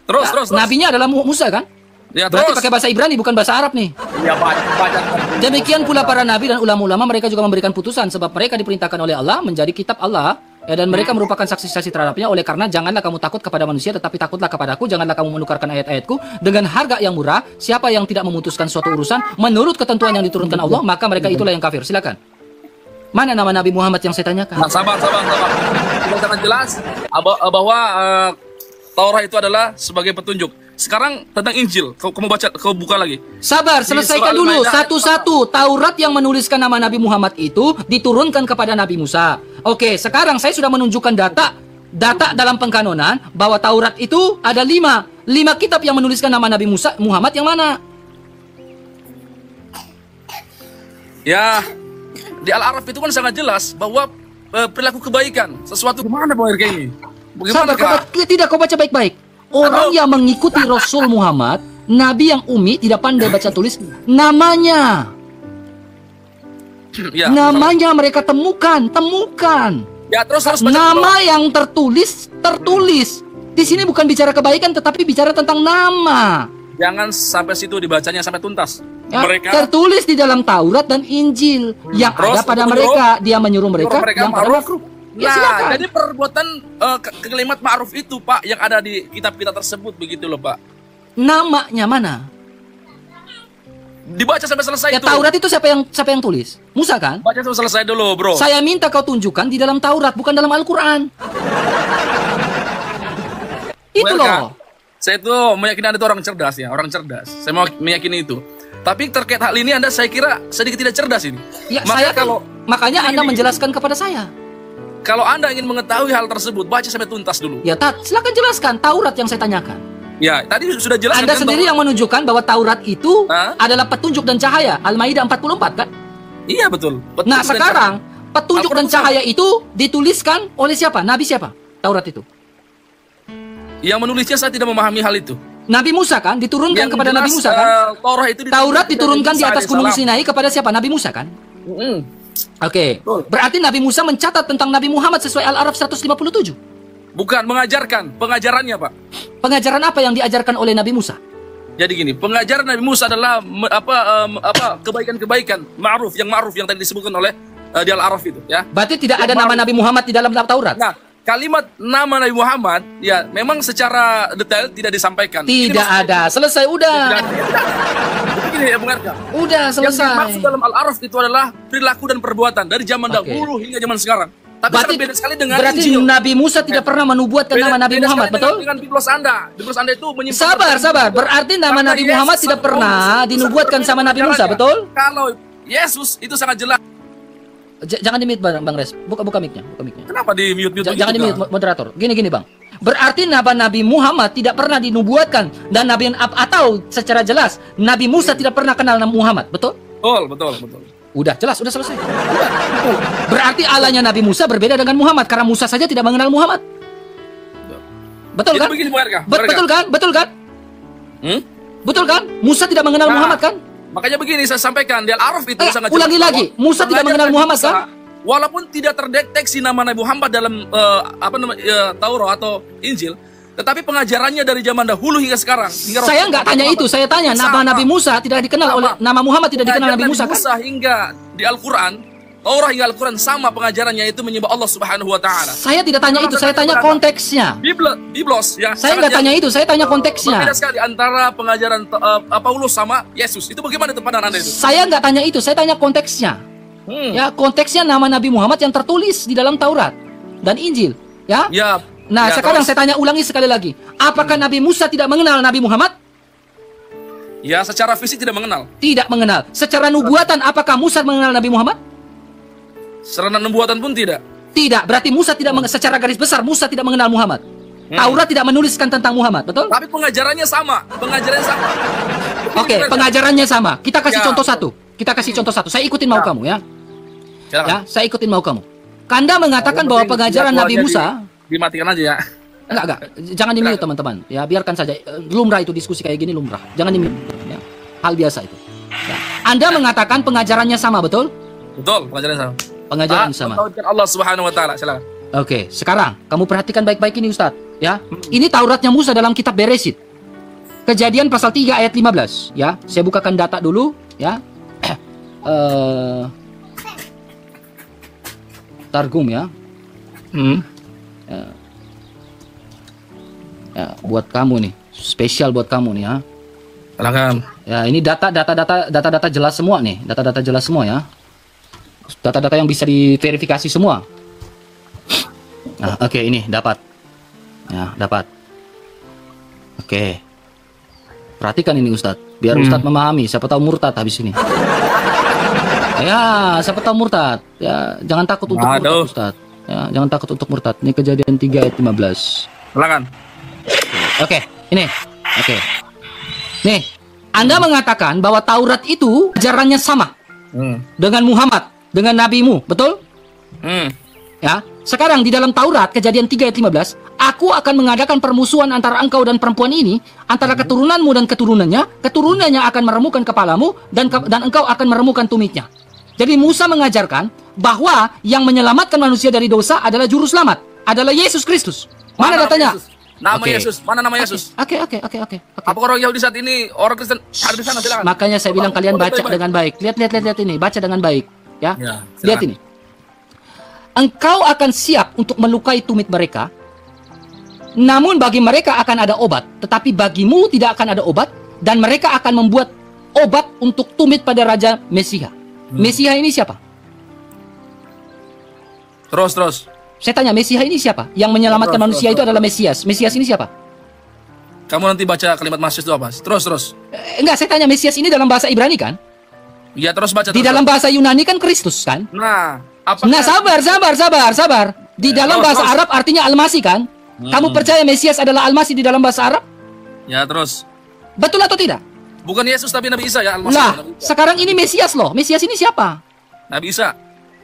Terus. Nabinya adalah Musa kan? Ya, Berarti terus. pakai bahasa Ibrani bukan bahasa Arab nih. Ya, baca. Demikian pula para nabi dan ulama-ulama mereka juga memberikan putusan sebab mereka diperintahkan oleh Allah menjadi kitab Allah. Ya, dan mereka merupakan saksi-saksi terhadapnya. Oleh karena janganlah kamu takut kepada manusia, tetapi takutlah kepadaku. Janganlah kamu menukarkan ayat-ayatku dengan harga yang murah. Siapa yang tidak memutuskan suatu urusan menurut ketentuan yang diturunkan Allah, maka mereka itulah yang kafir. Silakan. Mana nama Nabi Muhammad yang saya tanyakan? Nah, sabar. Sudah sangat jelas bahwa Taurat itu adalah sebagai petunjuk. Sekarang tentang Injil, kamu baca, kau buka lagi. Sabar, Di selesaikan surah dulu Al-Maidah satu-satu. Taurat yang menuliskan nama Nabi Muhammad itu diturunkan kepada Nabi Musa. Oke, sekarang saya sudah menunjukkan data dalam pengkanonan bahwa Taurat itu ada 5 kitab yang menuliskan nama Nabi Muhammad yang mana? Ya, di Al-Araf itu kan sangat jelas bahwa perilaku kebaikan, sesuatu gimana Bang RK ini? Bagaimana kah? Tidak, kau baca baik-baik. Orang yang mengikuti Rasul Muhammad, Nabi yang umi tidak pandai baca tulis, namanya Ya, namanya mereka temukan. ya terus harus baca Nama yang tertulis. Di sini bukan bicara kebaikan, tetapi bicara tentang nama. Jangan sampai situ dibacanya sampai tuntas. Ya, Mereka tertulis di dalam Taurat dan Injil yang Terus, ada pada menyuruh- mereka. Dia menyuruh mereka yang pada ma'ruf. makruh. Nah, Ya, silakan. jadi perbuatan kalimat ma'ruf itu Pak yang ada di kitab kita tersebut begitu loh Pak. Namanya mana? Dibaca sampai selesai Ya, itu. Taurat itu siapa yang tulis? Musa kan? Baca sampai selesai dulu, Bro. Saya minta kau tunjukkan di dalam Taurat, bukan dalam Al-Quran. Itu Welcome. loh. Saya itu meyakini Anda itu orang cerdas ya, orang cerdas. Saya mau meyakini itu. Tapi terkait hal ini Anda saya kira sedikit tidak cerdas ini. Ya, Makanya makanya Anda Gini. menjelaskan kepada saya. kalau Anda ingin mengetahui hal tersebut, baca sampai tuntas dulu. Ya, silakan jelaskan Taurat yang saya tanyakan. Ya, tadi sudah jelas Anda kan sendiri bahwa- yang menunjukkan bahwa Taurat itu Hah? adalah petunjuk dan cahaya. Al-Maidah 44 kan? Iya betul. Betul Nah, dan sekarang petunjuk dan Al-Quran cahaya itu dituliskan oleh siapa? Nabi siapa? Taurat itu. yang menulisnya saya tidak memahami hal itu. Nabi Musa kan? Diturunkan Yang kepada jelas, Nabi Musa kan? Taurat diturunkan di atas gunung Sinai kepada siapa? Nabi Musa kan? Oke. Betul. Berarti Nabi Musa mencatat tentang Nabi Muhammad sesuai Al-Araf 157. Bukan mengajarkan, pengajarannya Pak. Pengajaran apa yang diajarkan oleh Nabi Musa? Jadi gini, pengajaran Nabi Musa adalah kebaikan-kebaikan, ma'ruf yang tadi disebutkan oleh di Al-Araf itu, ya. Berarti tidak Yang ada nama ma'ruf. Nabi Muhammad di dalam Taurat? Nah, kalimat nama Nabi Muhammad, ya memang secara detail tidak disampaikan. Ini Tidak maksudnya- ada. Selesai, udah. Begini ya, Bung Erka. Udah, Yang selesai. dimaksud dalam Al-Araf itu adalah perilaku dan perbuatan dari zaman Oke. dahulu hingga zaman sekarang. Tapi Berarti, sangat beda sekali dengan berarti Injil. Nabi Musa tidak pernah menubuatkan nama Nabi Beda Muhammad, sekali betul? Dengan biblos Anda. Biblos Anda itu menyimpan Sabar. Berarti nama Karena Nabi Yesus Muhammad tidak sama pernah Paulus dinubuatkan itu sama Nabi Musa, ajarannya. betul? Kalau Yesus itu sangat jelas. Jangan di-mute, Bang Res. Buka mic-nya. Kenapa di mute Jangan di-mute, moderator. Gini, Bang. Berarti Nabi Muhammad tidak pernah dinubuatkan dan atau secara jelas Nabi Musa tidak pernah kenal Nabi Muhammad, betul? Betul. Udah jelas, udah selesai. Berarti Allahnya Nabi Musa berbeda dengan Muhammad karena Musa saja tidak mengenal Muhammad. Betul Itu kan? begini, Bung Erka. Betul kan? Hmm? Betul kan? Musa tidak mengenal Nah, Muhammad kan? Makanya begini saya sampaikan di Al-Araf itu sangat ulangi jelas lagi. bahwa Musa tidak pengajaran mengenal Nabi Muhammad, Musa, kan? Walaupun tidak terdeteksi nama Nabi Muhammad dalam Taurat atau Injil, tetapi pengajarannya dari zaman dahulu hingga sekarang. Hingga Saya Rasul nggak tanya Muhammad itu, saya tanya nama sama. Nabi Musa tidak dikenal Sama. oleh nama Muhammad tidak dikenal Nabi Musa kan? hingga di Al-Quran, Taurat hingga Al-Quran sama pengajarannya itu menyembah Allah Subhanahu wa taala. Saya tidak tanya itu, saya tanya konteksnya. Biblos ya. Saya nggak tanya itu, saya tanya konteksnya. Berbeda sekali antara pengajaran Paulus sama Yesus. Itu bagaimana itu pandangan Anda itu? Saya nggak tanya itu, saya tanya konteksnya. Ya, konteksnya nama Nabi Muhammad yang tertulis di dalam Taurat dan Injil. Ya. Ya. Nah, ya, sekarang terus. saya tanya ulangi sekali lagi. Apakah Nabi Musa tidak mengenal Nabi Muhammad? Ya, secara fisik tidak mengenal. Tidak mengenal. Secara nubuatan, apakah Musa mengenal Nabi Muhammad? Secara nubuatan pun tidak. Tidak. Berarti Musa tidak secara garis besar, Musa tidak mengenal Muhammad. Taurat tidak menuliskan tentang Muhammad, betul? Tapi pengajarannya sama. Pengajarannya sama. Oke, pengajarannya sama. Kita kasih Ya. contoh satu. Kita kasih contoh satu. Saya ikutin mau kamu ya. Silakan. Ya, saya ikutin mau kamu. Kanda mengatakan bahwa pengajaran Nabi Musa dimatikan aja ya. enggak. Jangan di-mute teman-teman. Ya, biarkan saja. Lumrah itu diskusi kayak gini lumrah. Jangan di-mute ya. Hal biasa itu. Ya. Anda mengatakan pengajarannya sama, betul? Betul, pengajarannya sama. Pengajaran sama. Mentauhidkan Allah Subhanahu wa taala. Silakan. Oke, sekarang kamu perhatikan baik-baik ini Ustadz, ya. Ini Tauratnya Musa dalam kitab Beresit. Kejadian pasal 3 ayat 15, ya. Saya bukakan data dulu, ya. Targum ya. Ya, buat kamu nih, spesial buat kamu nih ya. Silakan. Ya, ini data-data jelas semua nih, data-data jelas semua ya. Data-data yang bisa diverifikasi semua. Nah, oke, ini dapat. Ya, dapat. Oke. Perhatikan ini Ustadz, biar Ustadz memahami, siapa tahu murtad habis ini. Ya, siapa tahu murtad. Ya, jangan takut untuk murtad Ustadz. Ya, jangan takut untuk murtad. Ini kejadian 3 ayat 15. Silakan. Oke, ini. Oke. Nih, Anda mengatakan bahwa Taurat itu ajarannya sama dengan Muhammad, dengan nabimu, betul? Ya. Sekarang di dalam Taurat kejadian 3 ayat 15, aku akan mengadakan permusuhan antara engkau dan perempuan ini, antara keturunanmu dan keturunannya akan meremukkan kepalamu dan engkau akan meremukkan tumitnya. Jadi Musa mengajarkan bahwa yang menyelamatkan manusia dari dosa adalah juru selamat, adalah Yesus Kristus. Mana datanya? Nama Yesus. Mana nama Yesus? Oke. Apakah orang Yahudi saat ini orang Kristen ada di sana? Silakan. Makanya saya bilang kalian baca dengan baik. Lihat ini, baca dengan baik, ya. Lihat ini. Engkau akan siap untuk melukai tumit mereka, namun bagi mereka akan ada obat, tetapi bagimu tidak akan ada obat, dan mereka akan membuat obat untuk tumit pada Raja Mesiha. Mesiha ini siapa? Terus. Saya tanya, Mesiha ini siapa? Yang menyelamatkan manusia itu adalah Mesias. Mesias ini siapa? Kamu nanti baca kalimat Mesias itu apa? Terus. Enggak, saya tanya, Mesias ini dalam bahasa Ibrani kan? Iya, terus baca. Di dalam bahasa Yunani kan Kristus kan? Nah, sabar. Di dalam bahasa Arab artinya Al-Masih kan? Kamu percaya Mesias adalah Al-Masih di dalam bahasa Arab? Ya, terus. Betul atau tidak? Bukan Yesus tapi Nabi Isa ya, Al-Masih. Nah, sekarang ini Mesias loh. Mesias ini siapa? Nabi Isa.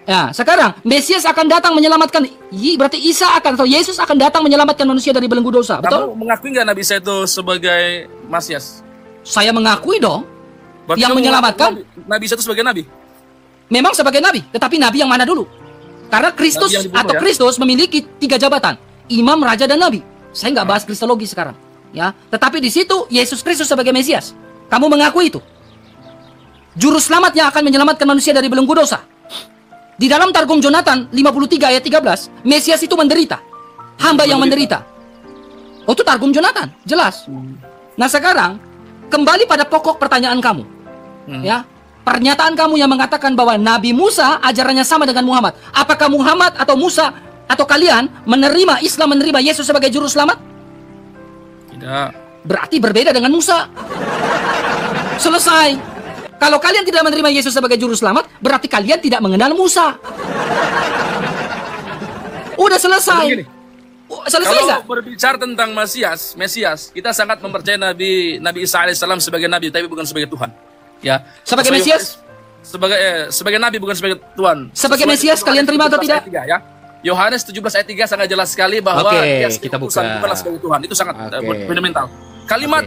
Ya, sekarang Mesias akan datang menyelamatkan. Berarti Isa akan atau Yesus akan datang menyelamatkan manusia dari belenggu dosa. Betul? Kamu mengakui nggak Nabi Isa itu sebagai Mesias? Saya mengakui dong. Berarti yang kamu menyelamatkan Nabi Isa itu sebagai nabi? memang sebagai nabi, tetapi nabi yang mana dulu? Karena Kristus Nabi yang dibunuh, atau ya? Kristus memiliki 3 jabatan, imam, raja, dan nabi. Saya nggak bahas kristologi sekarang, ya. Tetapi di situ Yesus Kristus sebagai Mesias. Kamu mengakui itu? Juru selamat yang akan menyelamatkan manusia dari belenggu dosa. Di dalam Targum Jonathan 53 ayat 13, Mesias itu menderita. Hamba yang menderita. Oh, itu Targum Jonathan, jelas. Nah, sekarang kembali pada pokok pertanyaan kamu. Ya. Pernyataan kamu yang mengatakan bahwa Nabi Musa ajarannya sama dengan Muhammad. Apakah Muhammad atau Musa atau kalian menerima Islam, menerima Yesus sebagai juru selamat? Tidak. Berarti berbeda dengan Musa. Selesai. Kalau kalian tidak menerima Yesus sebagai juru selamat, berarti kalian tidak mengenal Musa. Udah selesai. Begini, Selesai kalau nggak? berbicara tentang Mesias, kita sangat mempercayai Nabi Isa alaihissalam sebagai nabi, tapi bukan sebagai Tuhan. Ya. Sebagai Mesias? Sebagai nabi, bukan sebagai Tuhan. Sebagai Mesias, kalian terima atau tidak? 17 ayat 3, ya. Yohanes 17 ayat 3 sangat jelas sekali bahwa Oke, dia kita utusan, buka. bukanlah sebagai Tuhan. Itu sangat Oke. fundamental. Kalimat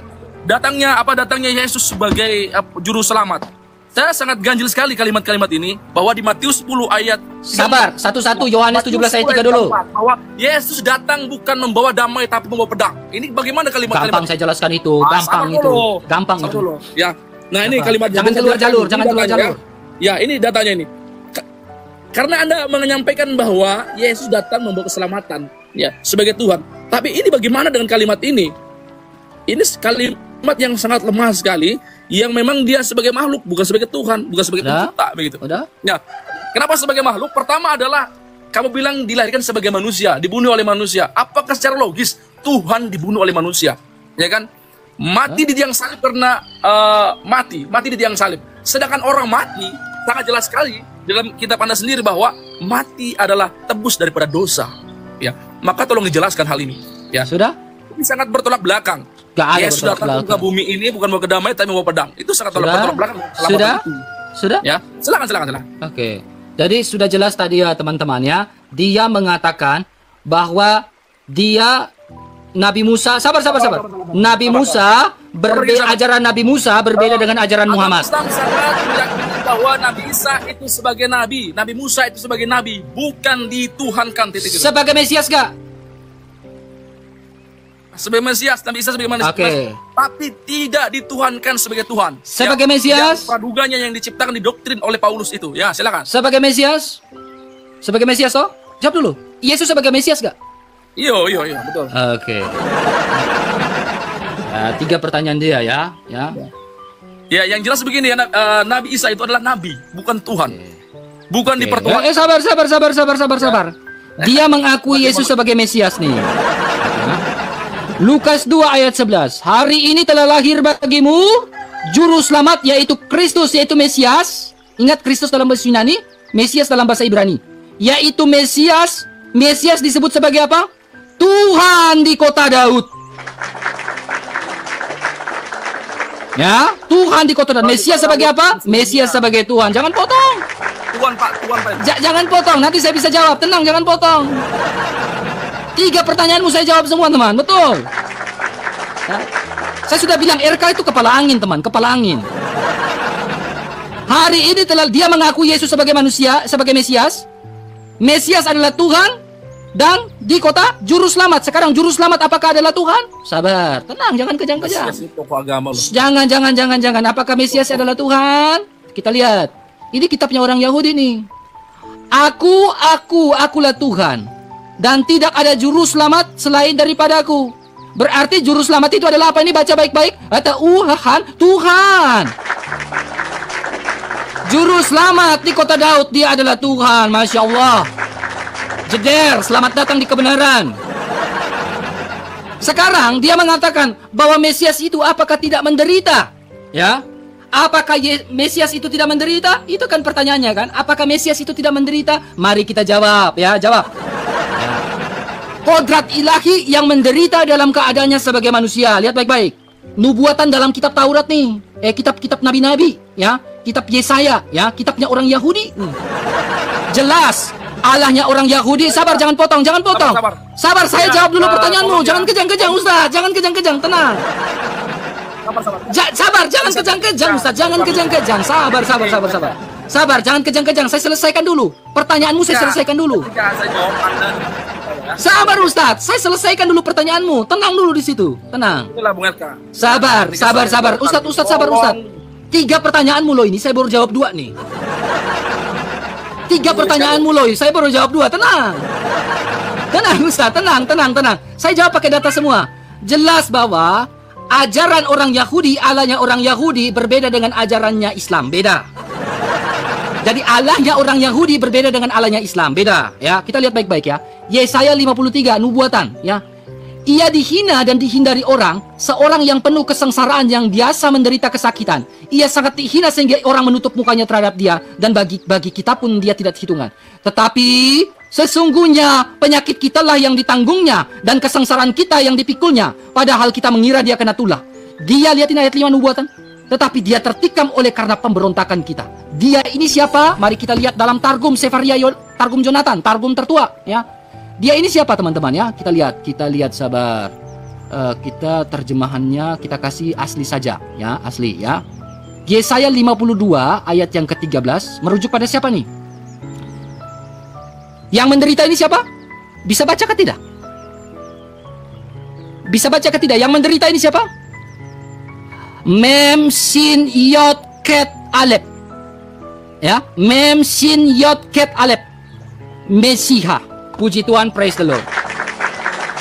datangnya Yesus sebagai juru selamat. Saya sangat ganjil sekali kalimat-kalimat ini bahwa di Matius 10 ayat Sabar, satu-satu Yohanes 17 ayat 3 dulu. bahwa Yesus datang bukan membawa damai tapi membawa pedang. Ini bagaimana kalimat-kalimat? Gampang saya jelaskan itu, gampang sabar itu. dulu. Gampang Sabar itu. dulu. Ya. Nah, ini kalimat Jangan keluar jalur, jangan keluar jalur. Ya, ini datanya ini. Karena Anda menyampaikan bahwa Yesus datang membawa keselamatan, ya, sebagai Tuhan. Tapi ini bagaimana dengan kalimat ini? Ini kalimat yang sangat lemah sekali, yang memang dia sebagai makhluk, bukan sebagai Tuhan, bukan sebagai pencipta, begitu. Udah? Ya. Kenapa sebagai makhluk? Pertama adalah kamu bilang dilahirkan sebagai manusia, dibunuh oleh manusia. Apakah secara logis Tuhan dibunuh oleh manusia? Ya kan? Mati di tiang salib karena mati di tiang salib. Sedangkan orang mati sangat jelas sekali dalam kitab Anda sendiri bahwa mati adalah tebus daripada dosa. Ya, maka tolong dijelaskan hal ini. Ya, Sudah? ini sangat bertolak belakang. Gak ada Yesus bertolak datang ke belakang. bumi ini bukan mau ke damai tapi mau pedang. Itu sangat Sudah? bertolak belakang. Selama Sudah? itu. Sudah? Ya, silakan. Oke. Jadi sudah jelas tadi ya teman-teman ya. Dia mengatakan bahwa dia Nabi Musa, sabar. Nabi Musa ajaran Nabi Musa berbeda dengan ajaran Muhammad. Islam sangat meyakini bahwa Nabi Isa itu sebagai nabi, Nabi Musa itu sebagai nabi, bukan dituhankan titik itu. Sebagai Mesias gak? Sebagai Mesias, Nabi Isa sebagai manusia, Oke. tapi tidak dituhankan sebagai Tuhan. Sebagai Mesias? Yang praduganya yang diciptakan didoktrin oleh Paulus itu. Ya, silakan. Sebagai Mesias? Sebagai Mesias toh? Jawab dulu. Yesus sebagai Mesias gak? Iya, betul. Oke. Ya, 3 pertanyaan dia ya. Ya, yang jelas begini ya, Nabi Isa itu adalah nabi, bukan Tuhan. Bukan dipertuhan. Sabar. Dia mengakui Yesus sebagai Mesias nih. Lukas 2 ayat 11. Hari ini telah lahir bagimu juru selamat yaitu Kristus yaitu Mesias. Ingat Kristus dalam bahasa Yunani, Mesias dalam bahasa Ibrani. Yaitu Mesias. Mesias disebut sebagai apa? Tuhan di kota Daud. Ya, Tuhan di kota Daud. Mesias sebagai apa? Mesias sebagai Tuhan. Jangan potong. Tuhan Pak. Jangan potong, nanti saya bisa jawab. Tenang, jangan potong. 3 pertanyaanmu saya jawab semua, teman. Betul. Ya. Saya sudah bilang RK itu kepala angin, teman. Kepala angin. Hari ini telah dia mengaku Yesus sebagai manusia, sebagai Mesias. Mesias adalah Tuhan. Dan di kota juru selamat. Sekarang juru selamat apakah adalah Tuhan? Sabar, tenang, jangan kejang-kejang. Mesias itu tokoh agama loh. Jangan. Apakah Mesias adalah Tuhan? Kita lihat. Ini kitabnya orang Yahudi nih. Akulah Tuhan. Dan tidak ada juru selamat selain daripadaku. Berarti juru selamat itu adalah apa? Ini baca baik-baik. Tuhan. Juru selamat di kota Daud, dia adalah Tuhan. Masya Allah. Jeder, selamat datang di kebenaran. Sekarang dia mengatakan bahwa Mesias itu apakah tidak menderita? Ya. Apakah Mesias itu tidak menderita? Itu kan pertanyaannya kan. Apakah Mesias itu tidak menderita? Mari kita jawab ya, jawab. Ya. Kodrat ilahi yang menderita dalam keadaannya sebagai manusia. Lihat baik-baik. Nubuatan dalam kitab Taurat nih. Kitab-kitab nabi-nabi, ya. Kitab Yesaya, ya, kitabnya orang Yahudi. Jelas Allahnya orang Yahudi. Sabar, jangan potong. Sabar, saya jawab dulu pertanyaanmu. Jangan kejang-kejang, Ustaz. Jangan kejang-kejang, tenang. Sabar, jangan kejang-kejang, Ustaz. Jangan kejang-kejang. Sabar, jangan kejang-kejang. Saya selesaikan dulu. Pertanyaanmu saya selesaikan dulu. Sabar, Ustaz. Saya selesaikan dulu pertanyaanmu. Tenang dulu di situ. Tenang. Sabar. Ustaz, sabar, Ustaz. 3 pertanyaanmu loh ini. Saya baru jawab 2 nih. 3 pertanyaanmu loh. Saya baru jawab 2. Tenang. Tenang, Ustaz. Tenang. Saya jawab pakai data semua. Jelas bahwa ajaran orang Yahudi, Allahnya orang Yahudi berbeda dengan ajarannya Islam. Beda. Jadi Allahnya orang Yahudi berbeda dengan Allahnya Islam. Beda. Ya, kita lihat baik-baik ya. Yesaya 53, nubuatan. Ya. Ia dihina dan dihindari orang, seorang yang penuh kesengsaraan yang biasa menderita kesakitan. Ia sangat dihina sehingga orang menutup mukanya terhadap dia, dan bagi kita pun dia tidak hitungan. Tetapi sesungguhnya penyakit kita lah yang ditanggungnya, dan kesengsaraan kita yang dipikulnya, padahal kita mengira dia kena tulah. Dia, lihatin ayat 5 nubuatan. Tetapi dia tertikam oleh karena pemberontakan kita. Dia ini siapa? Mari kita lihat dalam Targum Sefaria, Targum Jonathan, Targum tertua, ya. Dia ini siapa teman-teman ya? Kita lihat, sabar. Kita terjemahannya kita kasih asli saja ya, asli ya. Yesaya 52 ayat yang ke-13 merujuk pada siapa nih? Yang menderita ini siapa? Bisa baca ke tidak? Bisa baca ke tidak? Yang menderita ini siapa? Mem Sin Yod Ket Alep. Ya, Mem Sin Yod Ket Alep. Mesiha. Puji Tuhan, praise the Lord.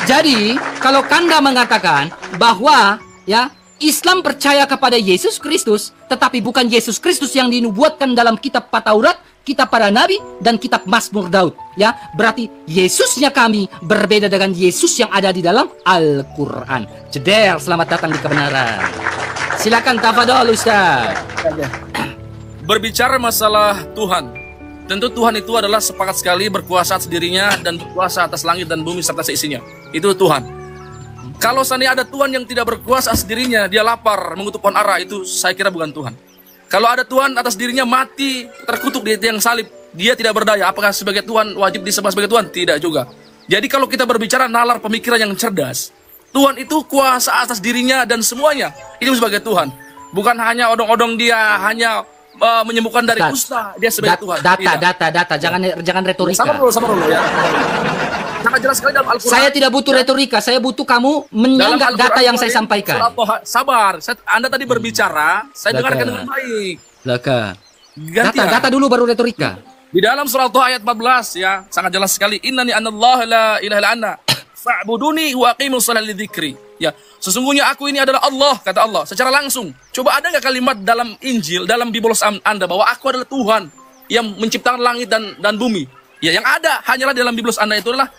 Jadi, kalau Kanda mengatakan bahwa ya Islam percaya kepada Yesus Kristus, tetapi bukan Yesus Kristus yang dinubuatkan dalam kitab Taurat, kitab para nabi, dan kitab Mazmur Daud. Ya, berarti Yesusnya kami berbeda dengan Yesus yang ada di dalam Al-Quran. Jeder, selamat datang di kebenaran. Silakan tafadhol Ustaz. Berbicara masalah Tuhan, tentu Tuhan itu adalah sepakat sekali berkuasa atas dirinya dan berkuasa atas langit dan bumi serta seisinya. Itu Tuhan. Kalau seandainya ada Tuhan yang tidak berkuasa atas dirinya, dia lapar mengutuk pohon ara, itu saya kira bukan Tuhan. Kalau ada Tuhan atas dirinya mati terkutuk di tiang salib, dia tidak berdaya. Apakah sebagai Tuhan wajib disembah sebagai Tuhan? Tidak juga. Jadi kalau kita berbicara nalar pemikiran yang cerdas, Tuhan itu kuasa atas dirinya dan semuanya itu sebagai Tuhan. Bukan hanya odong-odong dia hanya menyembuhkan dari kusta, dia sebagai Tuhan. Data, jangan retorika. Sama dulu ya. Sangat jelas sekali dalam Al-Quran. Saya tidak butuh retorika, saya butuh kamu menyanggah data yang saya sampaikan. Sabar, Anda tadi berbicara, saya dengarkan dengan baik. Laka. Data dulu baru retorika. Di dalam surah Taha ayat 14 ya, sangat jelas sekali. Innani anallahu la ilaha illa ana fa'buduni wa aqimus sholata lidzikri. Ya, sesungguhnya aku ini adalah Allah, kata Allah secara langsung. Coba ada nggak kalimat dalam Injil, dalam Biblos Anda bahwa aku adalah Tuhan yang menciptakan langit dan bumi? Ya, yang ada hanyalah dalam Biblos Anda itu adalah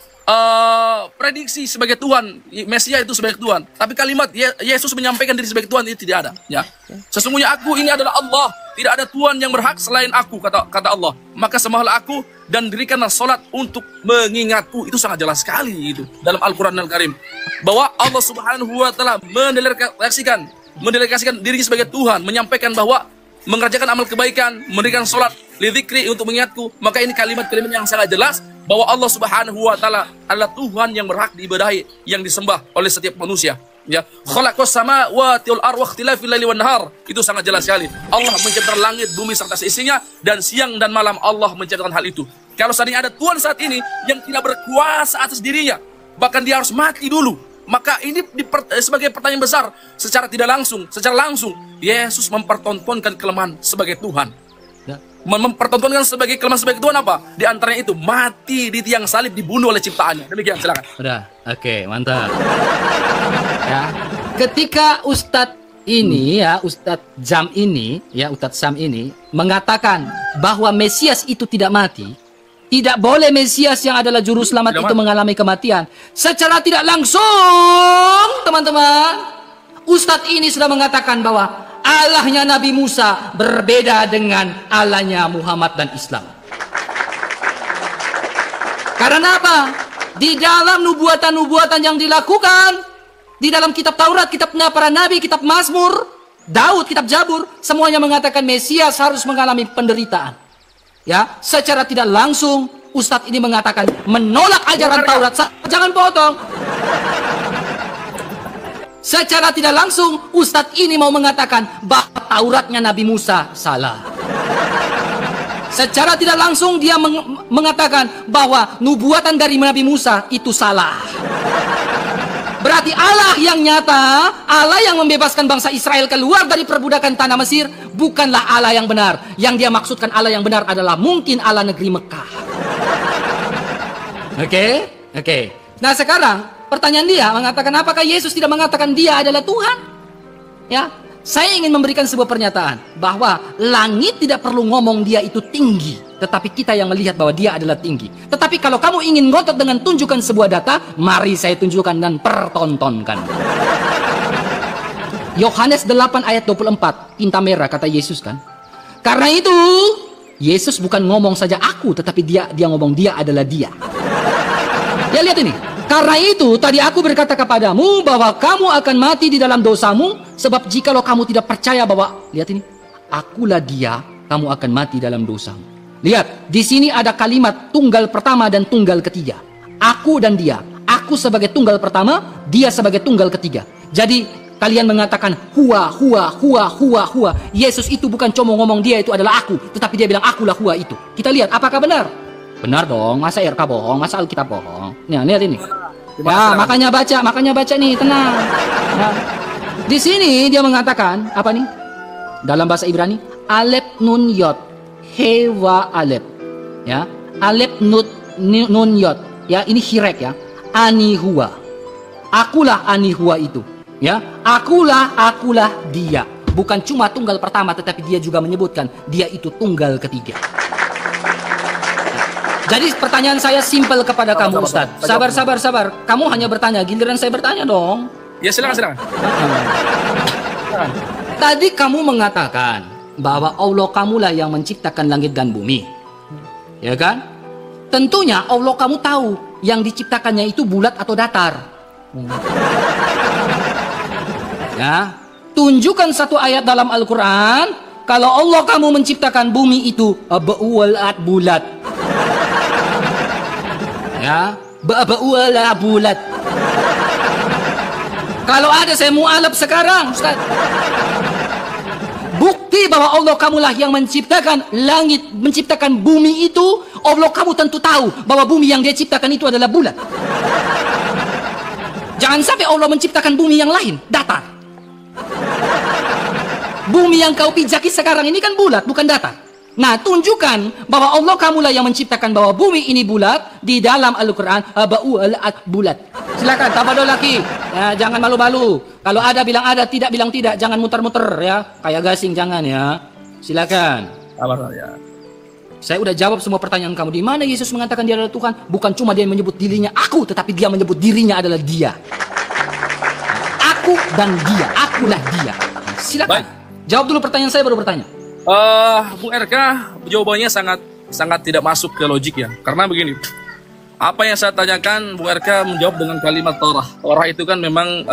prediksi sebagai Tuhan, Mesias itu sebagai Tuhan. Tapi kalimat Yesus menyampaikan diri sebagai Tuhan itu tidak ada. Ya, sesungguhnya aku ini adalah Allah, tidak ada Tuhan yang berhak selain aku, kata Allah. Maka sembahlah aku dan dirikanlah solat untuk mengingatku. Itu sangat jelas sekali itu dalam Al-Quran Al-Karim bahwa Allah Subhanahu Wa Taala mendelegasikan dirinya sebagai Tuhan, menyampaikan bahwa mengerjakan amal kebaikan, mendirikan solat lidzikri untuk mengingatku. Maka ini kalimat-kalimat yang sangat jelas bahwa Allah Subhanahu Wa Taala adalah Tuhan yang berhak diibadahi, yang disembah oleh setiap manusia. Ya, khalaqas samawati wal ardi wa ikhtilafil laili wan nahar. Itu sangat jelas sekali. Allah menciptakan langit, bumi serta seisinya, dan siang dan malam Allah menciptakan hal itu. Kalau seandainya ada Tuhan saat ini yang tidak berkuasa atas dirinya, bahkan dia harus mati dulu, maka ini sebagai pertanyaan besar. Secara langsung Yesus mempertontonkan kelemahan sebagai Tuhan. Mempertontonkan sebagai kelemahan sebagai Tuhan apa? Di antaranya itu mati di tiang salib, dibunuh oleh ciptaannya. Demikian, silakan. Udah, oke, mantap. Ya, ketika Ustadz ini ya, Ustadz Jam ini mengatakan bahwa Mesias itu tidak mati, tidak boleh Mesias yang adalah juru selamat itu mengalami kematian. Secara tidak langsung, teman-teman, Ustadz ini sudah mengatakan bahwa Allahnya Nabi Musa berbeda dengan Allahnya Muhammad dan Islam. Karena apa? Di dalam nubuatan-nubuatan yang dilakukan, di dalam kitab Taurat, kitabnya para nabi, kitab Mazmur, Daud, kitab Jabur, semuanya mengatakan Mesias harus mengalami penderitaan. Ya, secara tidak langsung Ustadz ini mengatakan menolak ajaran Taurat. Jangan potong. Secara tidak langsung Ustadz ini mau mengatakan bahwa Tauratnya Nabi Musa salah. Secara tidak langsung dia mengatakan bahwa nubuatan dari Nabi Musa itu salah. Berarti Allah yang nyata, Allah yang membebaskan bangsa Israel keluar dari perbudakan tanah Mesir, bukanlah Allah yang benar. Yang dia maksudkan Allah yang benar adalah mungkin Allah negeri Mekah. Oke. Nah sekarang pertanyaan dia mengatakan, apakah Yesus tidak mengatakan dia adalah Tuhan? Ya, saya ingin memberikan sebuah pernyataan bahwa langit tidak perlu ngomong dia itu tinggi, tetapi kita yang melihat bahwa dia adalah tinggi. Tetapi kalau kamu ingin ngotot dengan tunjukkan sebuah data, mari saya tunjukkan dan pertontonkan. Yohanes 8 ayat 24, tinta merah kata Yesus kan. Karena itu Yesus bukan ngomong saja aku, tetapi dia ngomong dia adalah dia. Ya lihat ini. Karena itu tadi aku berkata kepadamu bahwa kamu akan mati di dalam dosamu, sebab jikalau kamu tidak percaya bahwa, lihat ini, akulah dia, kamu akan mati dalam dosamu. Lihat, di sini ada kalimat tunggal pertama dan tunggal ketiga. Aku dan dia. Aku sebagai tunggal pertama, dia sebagai tunggal ketiga. Jadi kalian mengatakan huwa. Yesus itu bukan cuma ngomong dia itu adalah aku, tetapi dia bilang akulah huwa itu. Kita lihat apakah benar? Benar dong, masa RK bohong, masa Alkitab bohong. Nah, lihat ini. Ya, makanya baca nih, tenang. Ya. Di sini dia mengatakan apa nih? Dalam bahasa Ibrani, Alep Nun Yod, Hewa Alep. Ya, Alep Nun Yod. Ya, ini Hirek ya. Anihua. Akulah Anihua itu. Ya, akulah dia. Bukan cuma tunggal pertama, tetapi dia juga menyebutkan dia itu tunggal ketiga. Jadi pertanyaan saya simpel kepada kamu, Ustaz. Sabar. Kamu hanya bertanya, giliran saya bertanya dong. Ya silakan. Tadi kamu mengatakan bahwa Allah kamulah yang menciptakan langit dan bumi. Ya kan? Tentunya Allah kamu tahu yang diciptakannya itu bulat atau datar. Ya, tunjukkan satu ayat dalam Al-Quran kalau Allah kamu menciptakan bumi itu bulat. Ya, bulat. Kalau ada saya mualaf sekarang, Ustaz. Bukti bahwa Allah kamulah yang menciptakan langit, menciptakan bumi itu. Allah kamu tentu tahu bahwa bumi yang dia ciptakan itu adalah bulat. Jangan sampai Allah menciptakan bumi yang lain, datar. Bumi yang kau pijaki sekarang ini kan bulat, bukan datar. Nah, tunjukkan bahwa Allah kamulah yang menciptakan bahwa bumi ini bulat di dalam Al-Quran. Bulat. Silakan, tafadhol laki. Ya, jangan malu-malu. Kalau ada bilang ada, tidak bilang tidak. Jangan muter-muter ya. Kayak gasing jangan ya. Silakan. Ya. Saya udah jawab semua pertanyaan kamu. Di mana Yesus mengatakan dia adalah Tuhan? Bukan cuma dia menyebut dirinya aku, tetapi dia menyebut dirinya adalah dia. Aku dan dia. Akulah dia. Silakan. Baik. Jawab dulu pertanyaan saya baru bertanya. Bung RK, jawabannya sangat tidak masuk ke logik ya. Karena begini, apa yang saya tanyakan, Bung RK menjawab dengan kalimat Torah. Torah itu kan memang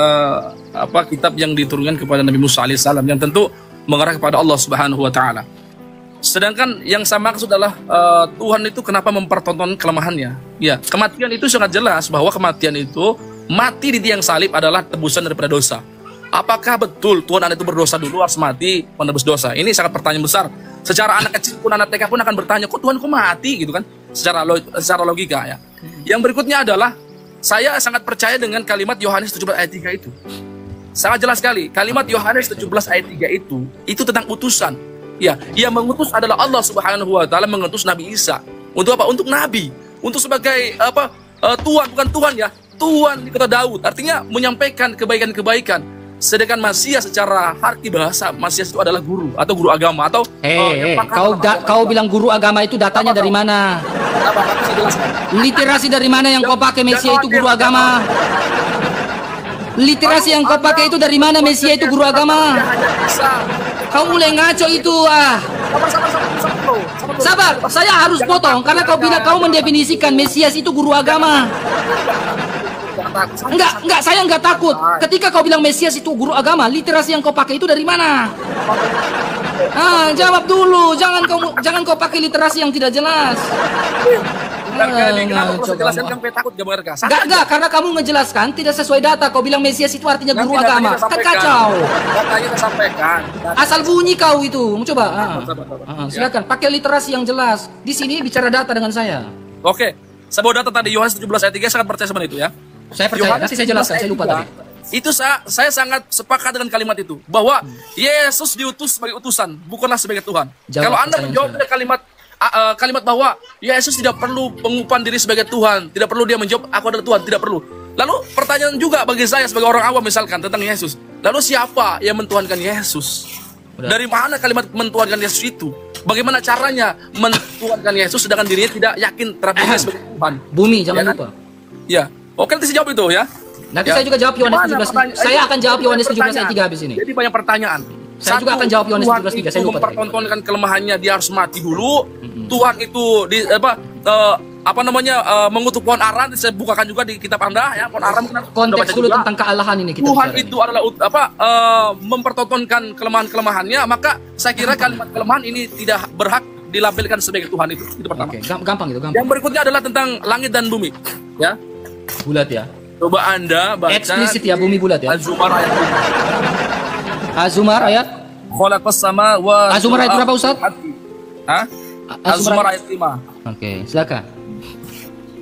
kitab yang diturunkan kepada Nabi Musa alaihissalam yang tentu mengarah kepada Allah Subhanahu wa taala. Sedangkan yang saya maksud adalah Tuhan itu kenapa mempertonton kelemahannya? Ya, kematian itu sangat jelas bahwa kematian itu mati di tiang salib adalah tebusan daripada dosa. Apakah betul Tuhan Anda itu berdosa dulu harus mati menebus dosa? Ini sangat pertanyaan besar. Secara anak kecil pun, anak TK pun akan bertanya, kok Tuhan kok mati gitu kan? Secara logika ya. Yang berikutnya adalah saya sangat percaya dengan kalimat Yohanes 17 ayat 3 itu. Sangat jelas sekali. Kalimat Yohanes 17 ayat 3 itu tentang utusan. Ya, yang mengutus adalah Allah Subhanahu wa taala mengutus Nabi Isa. Untuk apa? Untuk nabi. Untuk sebagai Tuhan, bukan Tuhan ya. Tuhan di kota Daud. Artinya menyampaikan kebaikan-kebaikan. Sedangkan Masias secara harfi bahasa, Masias itu adalah guru atau guru agama atau kau bilang guru agama itu datanya dari mana? Literasi dari mana yang kau pakai Mesias itu guru agama? Literasi yang kau pakai itu dari mana Mesias itu guru agama? Kau mulai ngaco itu Sabar, saya harus potong karena kau bilang kau mendefinisikan Mesias itu guru agama. Enggak, saya enggak takut. Ketika kau bilang Mesias itu guru agama, literasi yang kau pakai itu dari mana? Jawab dulu. Jangan kau pakai literasi yang tidak jelas. Kenapa kau jelaskan kamu takut gak mengerti? Enggak, karena kamu ngejelaskan tidak sesuai data. Kau bilang Mesias itu artinya guru agama. Kan kacau. Datanya kita sampaikan. Asal bunyi kau itu. Coba. Silakan pakai literasi yang jelas. Di sini bicara data dengan saya. Oke. Sebuah data tadi Yohanes 17 ayat 3 sangat percaya sama itu ya. Saya percaya, nanti saya jelaskan, saya lupa tadi. Itu saya sangat sepakat dengan kalimat itu. Bahwa Yesus diutus sebagai utusan, bukanlah sebagai Tuhan. Kalau Anda menjawab dengan kalimat bahwa Yesus tidak perlu pengukuhan diri sebagai Tuhan, tidak perlu dia menjawab aku adalah Tuhan, tidak perlu. Lalu pertanyaan juga bagi saya sebagai orang awam misalkan tentang Yesus. Lalu siapa yang mentuhankan Yesus? Dari mana kalimat mentuhankan Yesus itu? Bagaimana caranya mentuhankan Yesus sedangkan dirinya tidak yakin terhadap dirinya sebagai Tuhan? Bumi, jangan lupa. Ya. Oke, nanti saya jawab itu ya. Nanti saya juga jawab Yohanes 17. Saya akan jawab Yohanes 17 ayat 3 habis ini. Jadi banyak pertanyaan. Saya juga akan jawab Yohanes 17 ayat 3. Saya lupa. Mempertontonkan kelemahannya, dia harus mati dulu. Tuhan itu mengutuk pohon aran. Saya bukakan juga di kitab Anda ya, pohon aran. Konteks dulu tentang kealahan ini kita Tuhan bicara itu adalah mempertontonkan kelemahan-kelemahannya, maka saya kira kalimat kelemahan ini tidak berhak dilabelkan sebagai Tuhan itu. Itu pertama. Oke, gampang itu, gampang. Yang berikutnya adalah tentang langit dan bumi. Ya. Bulat ya. Coba Anda baca eksplisit ya, bumi bulat ya. Az-Zumar ayat 5. Az-Zumar ayat Khalaqas sama wa Az-Zumar ayat berapa Ustaz? Hah? Az-Zumar ayat 5. Oke, silakan.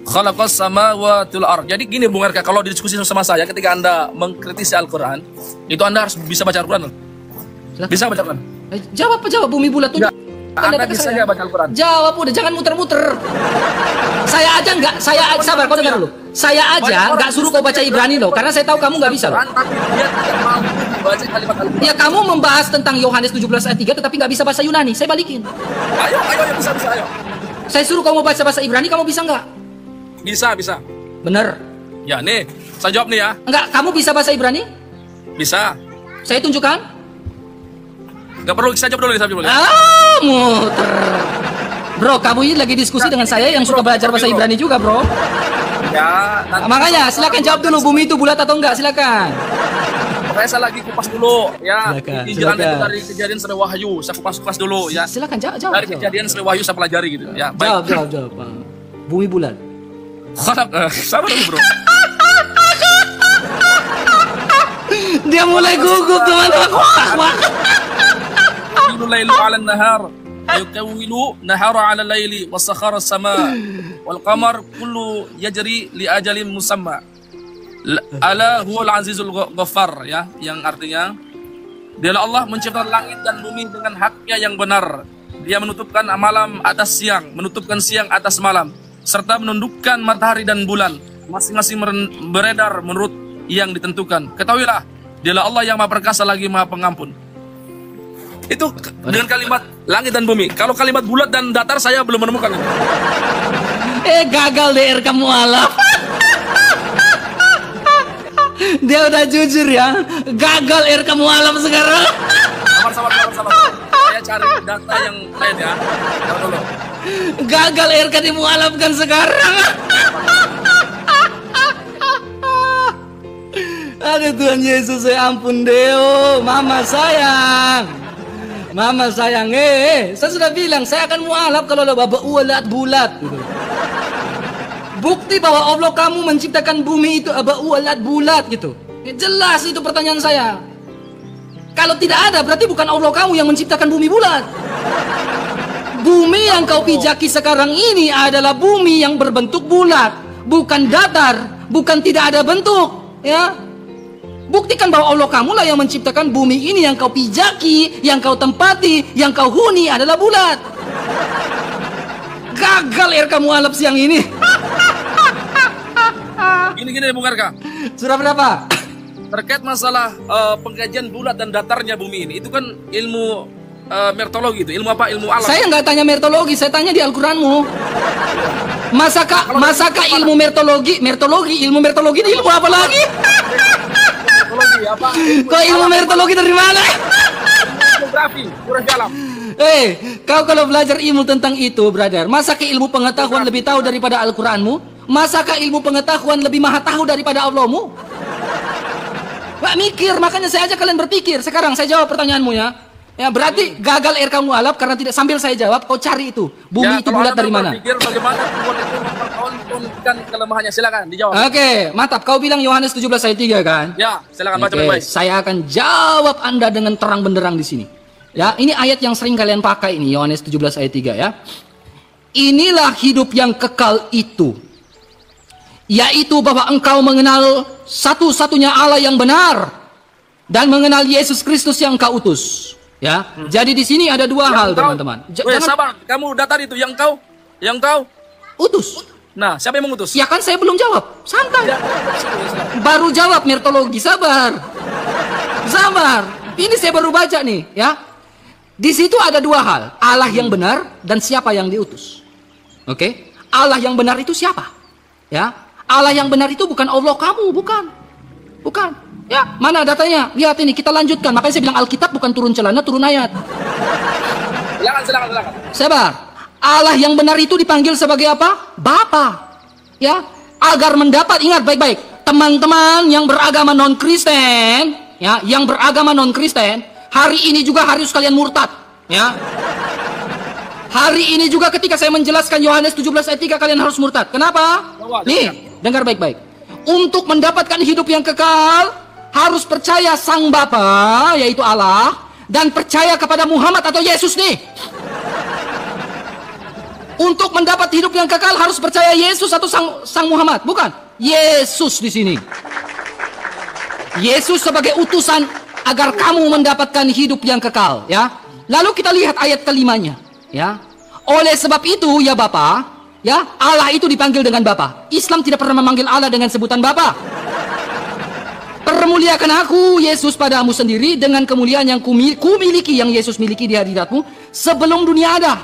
Khalaqas sama wa tul ard. Jadi gini Bung RK, kalau didiskusi sama saya ketika Anda mengkritisi Al-Qur'an, itu Anda harus bisa baca Al-Qur'an. Bisa baca Al-Qur'an? Jawab bumi bulat tuh. Anda bisa nggak baca Al-Quran? Jawab udah, jangan muter-muter. Saya aja nggak, sabar, kau dengar dulu. Saya aja nggak suruh kau baca Ibrani loh, karena saya tahu kamu nggak bisa loh. Tapi dia tidak mampu membaca kalimat Al-Quran. Ya kamu membahas tentang Yohanes 17 ayat 3, tetapi nggak bisa bahasa Yunani. Saya balikin. Ayo, bisa, ayo. Saya suruh kamu baca bahasa Ibrani, kamu bisa nggak? Bisa, bisa. Bener. Ya, nih. Saya jawab nih ya. Enggak, kamu bisa bahasa Ibrani? Bisa. Saya tunjukkan. Nggak perlu, saya jawab dulu. Muter. Bro, kamu ini lagi diskusi dengan saya yang suka belajar bahasa Ibrani juga, bro. Ya, Makanya, silakan jawab dulu, bumi itu bulat atau enggak, silakan. Pokoknya saya lagi kupas dulu ya. Silakan, Injil Anda itu silakan. dari Kejadian sampai Wahyu. Saya kupas dulu ya. Silakan jawab. Dari Kejadian sampai Wahyu saya pelajari gitu. Ya, baik. Jawab. Bumi bulat. Sabar dulu, bro. Dia mulai gugup, teman-teman. Yukawilu lailu ala nahar. Yukawilu nahara ala laili. Wasakhara sama. Wal qamar kullu yajri li ajalin musamma. Ala huwal azizul ghaffar ya, yang artinya dialah Allah menciptakan langit dan bumi dengan haknya yang benar. Dia menutupkan malam atas siang, menutupkan siang atas malam, serta menundukkan matahari dan bulan, masing-masing beredar menurut yang ditentukan. Ketahuilah, dialah Allah yang Maha Perkasa lagi Maha Pengampun. Itu dengan kalimat langit dan bumi. Kalau kalimat bulat dan datar saya belum menemukan itu. Gagal DR kamu alaf. Dia udah jujur ya. Gagal R kamu alam sekarang. Sabar. Saya cari data yang lain ya. Sabar dulu. Gagal R kamu alam kan sekarang. Aduh Tuhan Yesus, saya ampun Deo. Mama sayang. Saya sudah bilang saya akan mualaf kalau lo babak bulat gitu. Bukti bahwa Allah kamu menciptakan bumi itu bulat gitu. Jelas itu pertanyaan saya. Kalau tidak ada berarti bukan Allah kamu yang menciptakan bumi bulat. Bumi yang kau pijaki sekarang ini adalah bumi yang berbentuk bulat, bukan datar, bukan tidak ada bentuk, ya. Buktikan bahwa Allah kamu lah yang menciptakan bumi ini yang kau pijaki, yang kau tempati, yang kau huni adalah bulat. Gagal kamu alap siang ini. Gini Bung Arka. Surah berapa? Terkait masalah pengkajian bulat dan datarnya bumi ini, itu kan ilmu mertologi itu, ilmu apa? Ilmu alam. Saya nggak tanya mertologi, saya tanya di Al-Quranmu. Masakah ilmu mertologi ini ilmu apa lagi? Mertologi apa? Kok ilmu mertologi dari mana? Geografi, alam. Kau kalau belajar ilmu tentang itu, brother, masakah ilmu pengetahuan lebih tahu daripada Al-Quranmu? Masakah ilmu pengetahuan lebih maha tahu daripada Allahmu? Gak mikir, makanya saya ajak kalian berpikir. Sekarang saya jawab pertanyaanmu ya. Ya berarti gagal kamu alap karena tidak, sambil saya jawab kau cari itu. Bumi itu bulat dari mana? Berpikir bagaimana tubuh itu mempertahankan kelemahannya, silakan dijawab. Oke, mantap. Kau bilang Yohanes 17 ayat 3 kan? Ya, silakan baca baik-baik. Saya akan jawab Anda dengan terang benderang di sini. Ya, ini ayat yang sering kalian pakai ini, Yohanes 17 ayat 3 ya. Inilah hidup yang kekal itu, yaitu bahwa engkau mengenal satu-satunya Allah yang benar dan mengenal Yesus Kristus yang engkau utus. Ya, jadi di sini ada dua hal, teman-teman. Sabar, kamu datar itu yang kau utus. Nah, siapa yang mengutus? Ya kan saya belum jawab. Santai. Baru jawab mertologi. Sabar. Ini saya baru baca nih, ya. Di situ ada dua hal, Allah yang benar dan siapa yang diutus. Oke? Allah yang benar itu siapa? Ya. Allah yang benar itu bukan Allah kamu, bukan. Ya, mana datanya? Lihat ini, kita lanjutkan. Makanya saya bilang Alkitab bukan turun celana, turun ayat. Silakan. Sabar. Allah yang benar itu dipanggil sebagai apa? Bapa. Ya, agar mendapat, ingat baik-baik, teman-teman yang beragama non-Kristen, ya, yang beragama non-Kristen, hari ini juga harus kalian murtad, ya. Hari ini juga ketika saya menjelaskan Yohanes 17 ayat 3 kalian harus murtad. Kenapa? Nih, dengar baik-baik. Untuk mendapatkan hidup yang kekal, harus percaya Sang Bapa, yaitu Allah, dan percaya kepada Muhammad atau Yesus nih. Untuk mendapat hidup yang kekal harus percaya Yesus atau Sang Muhammad, bukan? Yesus di sini. Yesus sebagai utusan agar kamu mendapatkan hidup yang kekal, ya. Lalu kita lihat ayat kelimanya, ya. Oleh sebab itu, ya Bapa, ya, Allah itu dipanggil dengan Bapa. Islam tidak pernah memanggil Allah dengan sebutan Bapa. Permuliakan aku, Yesus, padamu sendiri dengan kemuliaan yang kumiliki, yang Yesus miliki di hadiratmu sebelum dunia ada.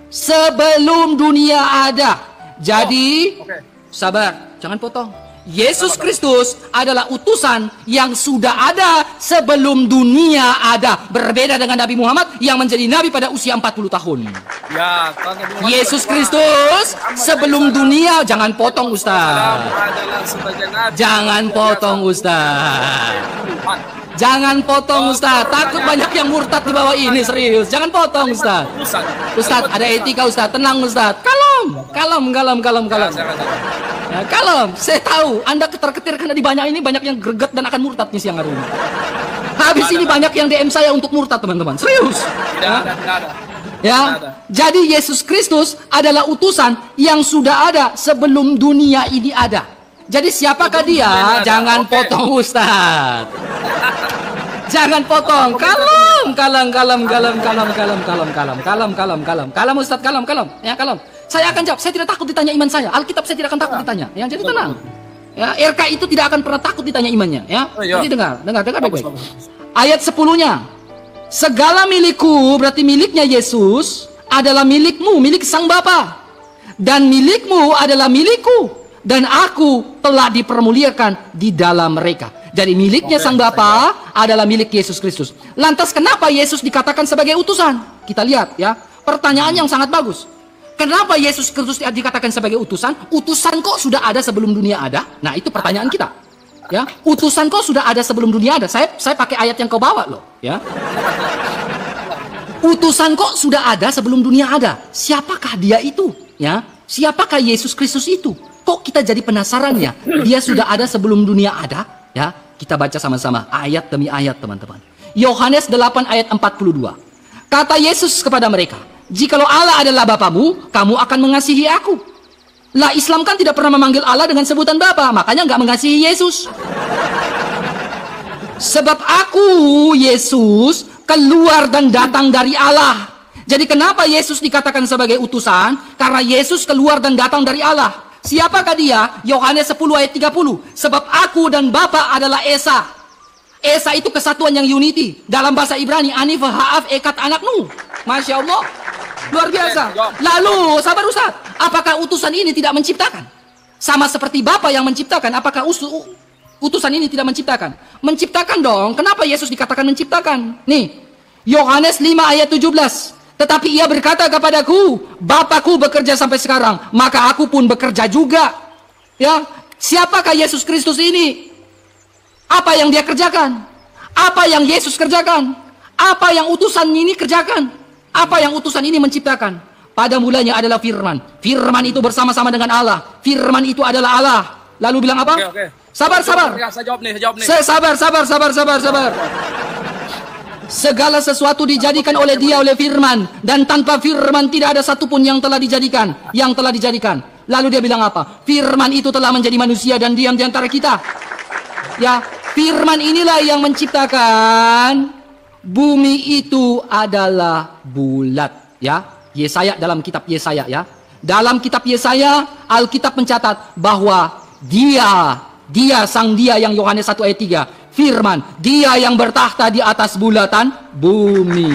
Sebelum dunia ada. Jadi, Oke. sabar, jangan potong. Yesus Kristus adalah utusan yang sudah ada sebelum dunia ada. Berbeda dengan Nabi Muhammad yang menjadi nabi pada usia 40 tahun. Ya, kan Nabi Muhammad Yesus berdoa, Kristus Muhammad sebelum alaihissalam dunia, jangan potong Ustaz. adalah sebagai nabi. Jangan potong Ustaz. Tuhan. Jangan potong Ustaz. Takut banyak yang murtad di bawah ini, serius. Jangan potong Ustaz. Utusan. Ustaz, ada etika Ustaz. Tenang Ustaz. Kalem. Ya, jangan. Ya, kalem. Saya tahu Anda ketar-ketir karena di banyak ini banyak yang greget dan akan murtad nih siang hari ini. Habis ini banyak yang DM saya untuk murtad, teman-teman. Serius. Tidak ada. Ya. Jadi Yesus Kristus adalah utusan yang sudah ada sebelum dunia ini ada. Jadi siapakah dia? dunia ada. Jangan Oke. potong Ustaz. Jangan potong. Kalem Ustaz, kalem. Ya, kalem. Saya akan jawab. Saya tidak takut ditanya iman saya. Alkitab saya tidak akan takut ditanya. Ya, jadi tenang. Ya, RK itu tidak akan pernah takut ditanya imannya, ya. Oh, iya. Jadi dengar baik-baik. Ayat 10-nya. Segala milikku, berarti miliknya Yesus, adalah milikmu, milik Sang Bapa. Dan milikmu adalah milikku. Dan aku telah dipermuliakan di dalam mereka. Jadi miliknya Sang Bapa adalah milik Yesus Kristus. Lantas kenapa Yesus dikatakan sebagai utusan? Kita lihat ya. Pertanyaan yang sangat bagus. Kenapa Yesus Kristus dikatakan sebagai utusan? Utusan kok sudah ada sebelum dunia ada? Nah, itu pertanyaan kita. Ya, utusan kok sudah ada sebelum dunia ada? Saya pakai ayat yang kau bawa loh, ya. Utusan kok sudah ada sebelum dunia ada? Siapakah dia itu? Ya, siapakah Yesus Kristus itu? Kok kita jadi penasaran ya? Dia sudah ada sebelum dunia ada? Ya, kita baca sama-sama ayat demi ayat, teman-teman. Yohanes 8 ayat 42. Kata Yesus kepada mereka, "Jikalau Allah adalah Bapamu, kamu akan mengasihi aku." Lah, Islam kan tidak pernah memanggil Allah dengan sebutan Bapa, makanya nggak mengasihi Yesus. Sebab aku, Yesus, keluar dan datang dari Allah. Jadi kenapa Yesus dikatakan sebagai utusan? Karena Yesus keluar dan datang dari Allah. Siapakah dia? Yohanes 10 ayat 30. Sebab aku dan Bapa adalah Esa. Esa itu kesatuan yang unity. Dalam bahasa Ibrani, Anif, Ha'af, Ekat, Anaknu. Masya Allah. Luar biasa. Lalu, sabar Ustaz, apakah utusan ini tidak menciptakan? Sama seperti Bapa yang menciptakan, apakah utusan ini tidak menciptakan? Menciptakan dong. Kenapa Yesus dikatakan menciptakan? Nih, Yohanes 5 ayat 17. Tetapi ia berkata kepadaku, Bapakku bekerja sampai sekarang, maka aku pun bekerja juga. Ya, siapakah Yesus Kristus ini? Apa yang dia kerjakan? Apa yang Yesus kerjakan? Apa yang utusan ini kerjakan? Apa yang utusan ini menciptakan? Pada mulanya adalah firman. Firman itu bersama-sama dengan Allah. Firman itu adalah Allah. Lalu bilang apa? Oke. Sabar. Ya, saya jawab nih. Sabar. Segala sesuatu dijadikan oleh dia, oleh firman. Dan tanpa firman tidak ada satupun yang telah dijadikan. Lalu dia bilang apa? Firman itu telah menjadi manusia dan diam di antara kita. Ya, firman inilah yang menciptakan bumi itu adalah bulat. Ya, Yesaya, dalam kitab Yesaya ya. Dalam kitab Yesaya, Alkitab mencatat bahwa dia sang dia yang Yohanes 1 ayat 3, firman, dia yang bertahta di atas bulatan bumi.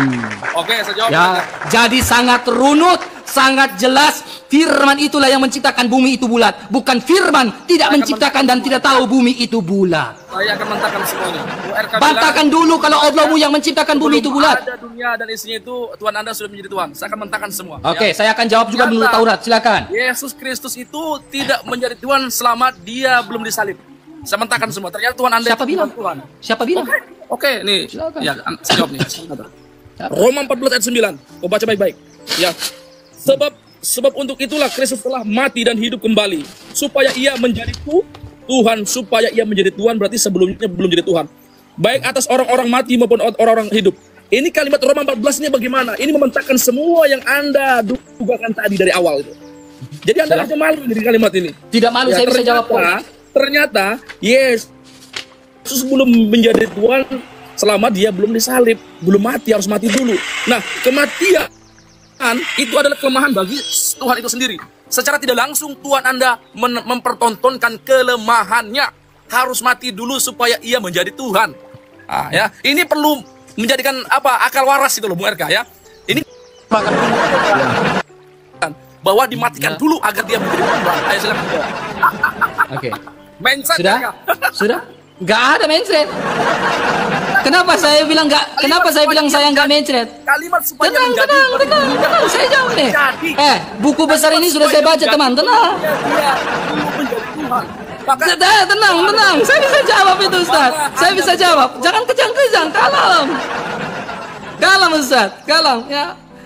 Oke, saya jawab. Ya, jadi sangat runut, sangat jelas, firman itulah yang menciptakan bumi itu bulat. Bukan firman tidak menciptakan dan tidak tahu bumi itu bulat. Saya akan bantahkan semuanya. URK Bantahkan dulu kalau Allahmu yang menciptakan bumi itu bulat. Ada dunia dan isinya itu, Tuhan Anda sudah menjadi Tuhan. Saya akan bantahkan semua. Oke, Ya. saya akan jawab juga menurut Taurat, silakan. Yesus Kristus itu tidak menjadi Tuhan selama dia belum disalib. Saya mentahkan semua. Ternyata Tuhan Anda Siapa itu bilang? Tuhan. Siapa bilang? Oke, nih. Silakan. Ya, saya jawab nih. Roma 14 ayat 9. Kau baca baik-baik. Ya. Sebab untuk itulah Kristus telah mati dan hidup kembali supaya ia menjadi Tuhan, supaya ia menjadi Tuhan, berarti sebelumnya belum jadi Tuhan. Baik atas orang-orang mati maupun orang-orang hidup. Ini kalimat Roma 14 ini bagaimana? Ini membantahkan semua yang Anda dugakan tadi dari awal itu. Jadi Anda harusnya malu dari kalimat ini. Tidak malu, saya bisa jawab kok. Ternyata Yesus belum menjadi Tuhan selama dia belum disalib, belum mati, harus mati dulu. Nah, kematian itu adalah kelemahan bagi Tuhan itu sendiri. Secara tidak langsung Tuhan Anda mempertontonkan kelemahannya. Harus mati dulu supaya ia menjadi Tuhan. Nah, ya, ini perlu menjadikan akal waras itu loh, Bung RK ya. Ini bahwa dimatikan dulu agar dia menjadi Tuhan. Ayo silakan. Oke. Mindset Sudah? mereka. Sudah? Nggak ada mencret. Kenapa saya bilang nggak? Kenapa saya bilang saya nggak mencret? Kalimat supaya Tenang, menjadi tenang, tenang, tenang. Saya jawab nih. Jadi. Buku besar ini sudah saya baca, teman. Tenang. Dia dulu menjadi Tuhan. Maka Tenang, tenang. Saya bisa jawab itu, Ustaz. Saya bisa jawab. Jangan kejang-kejang. Kalem. Kalem, Ustaz. Kalem.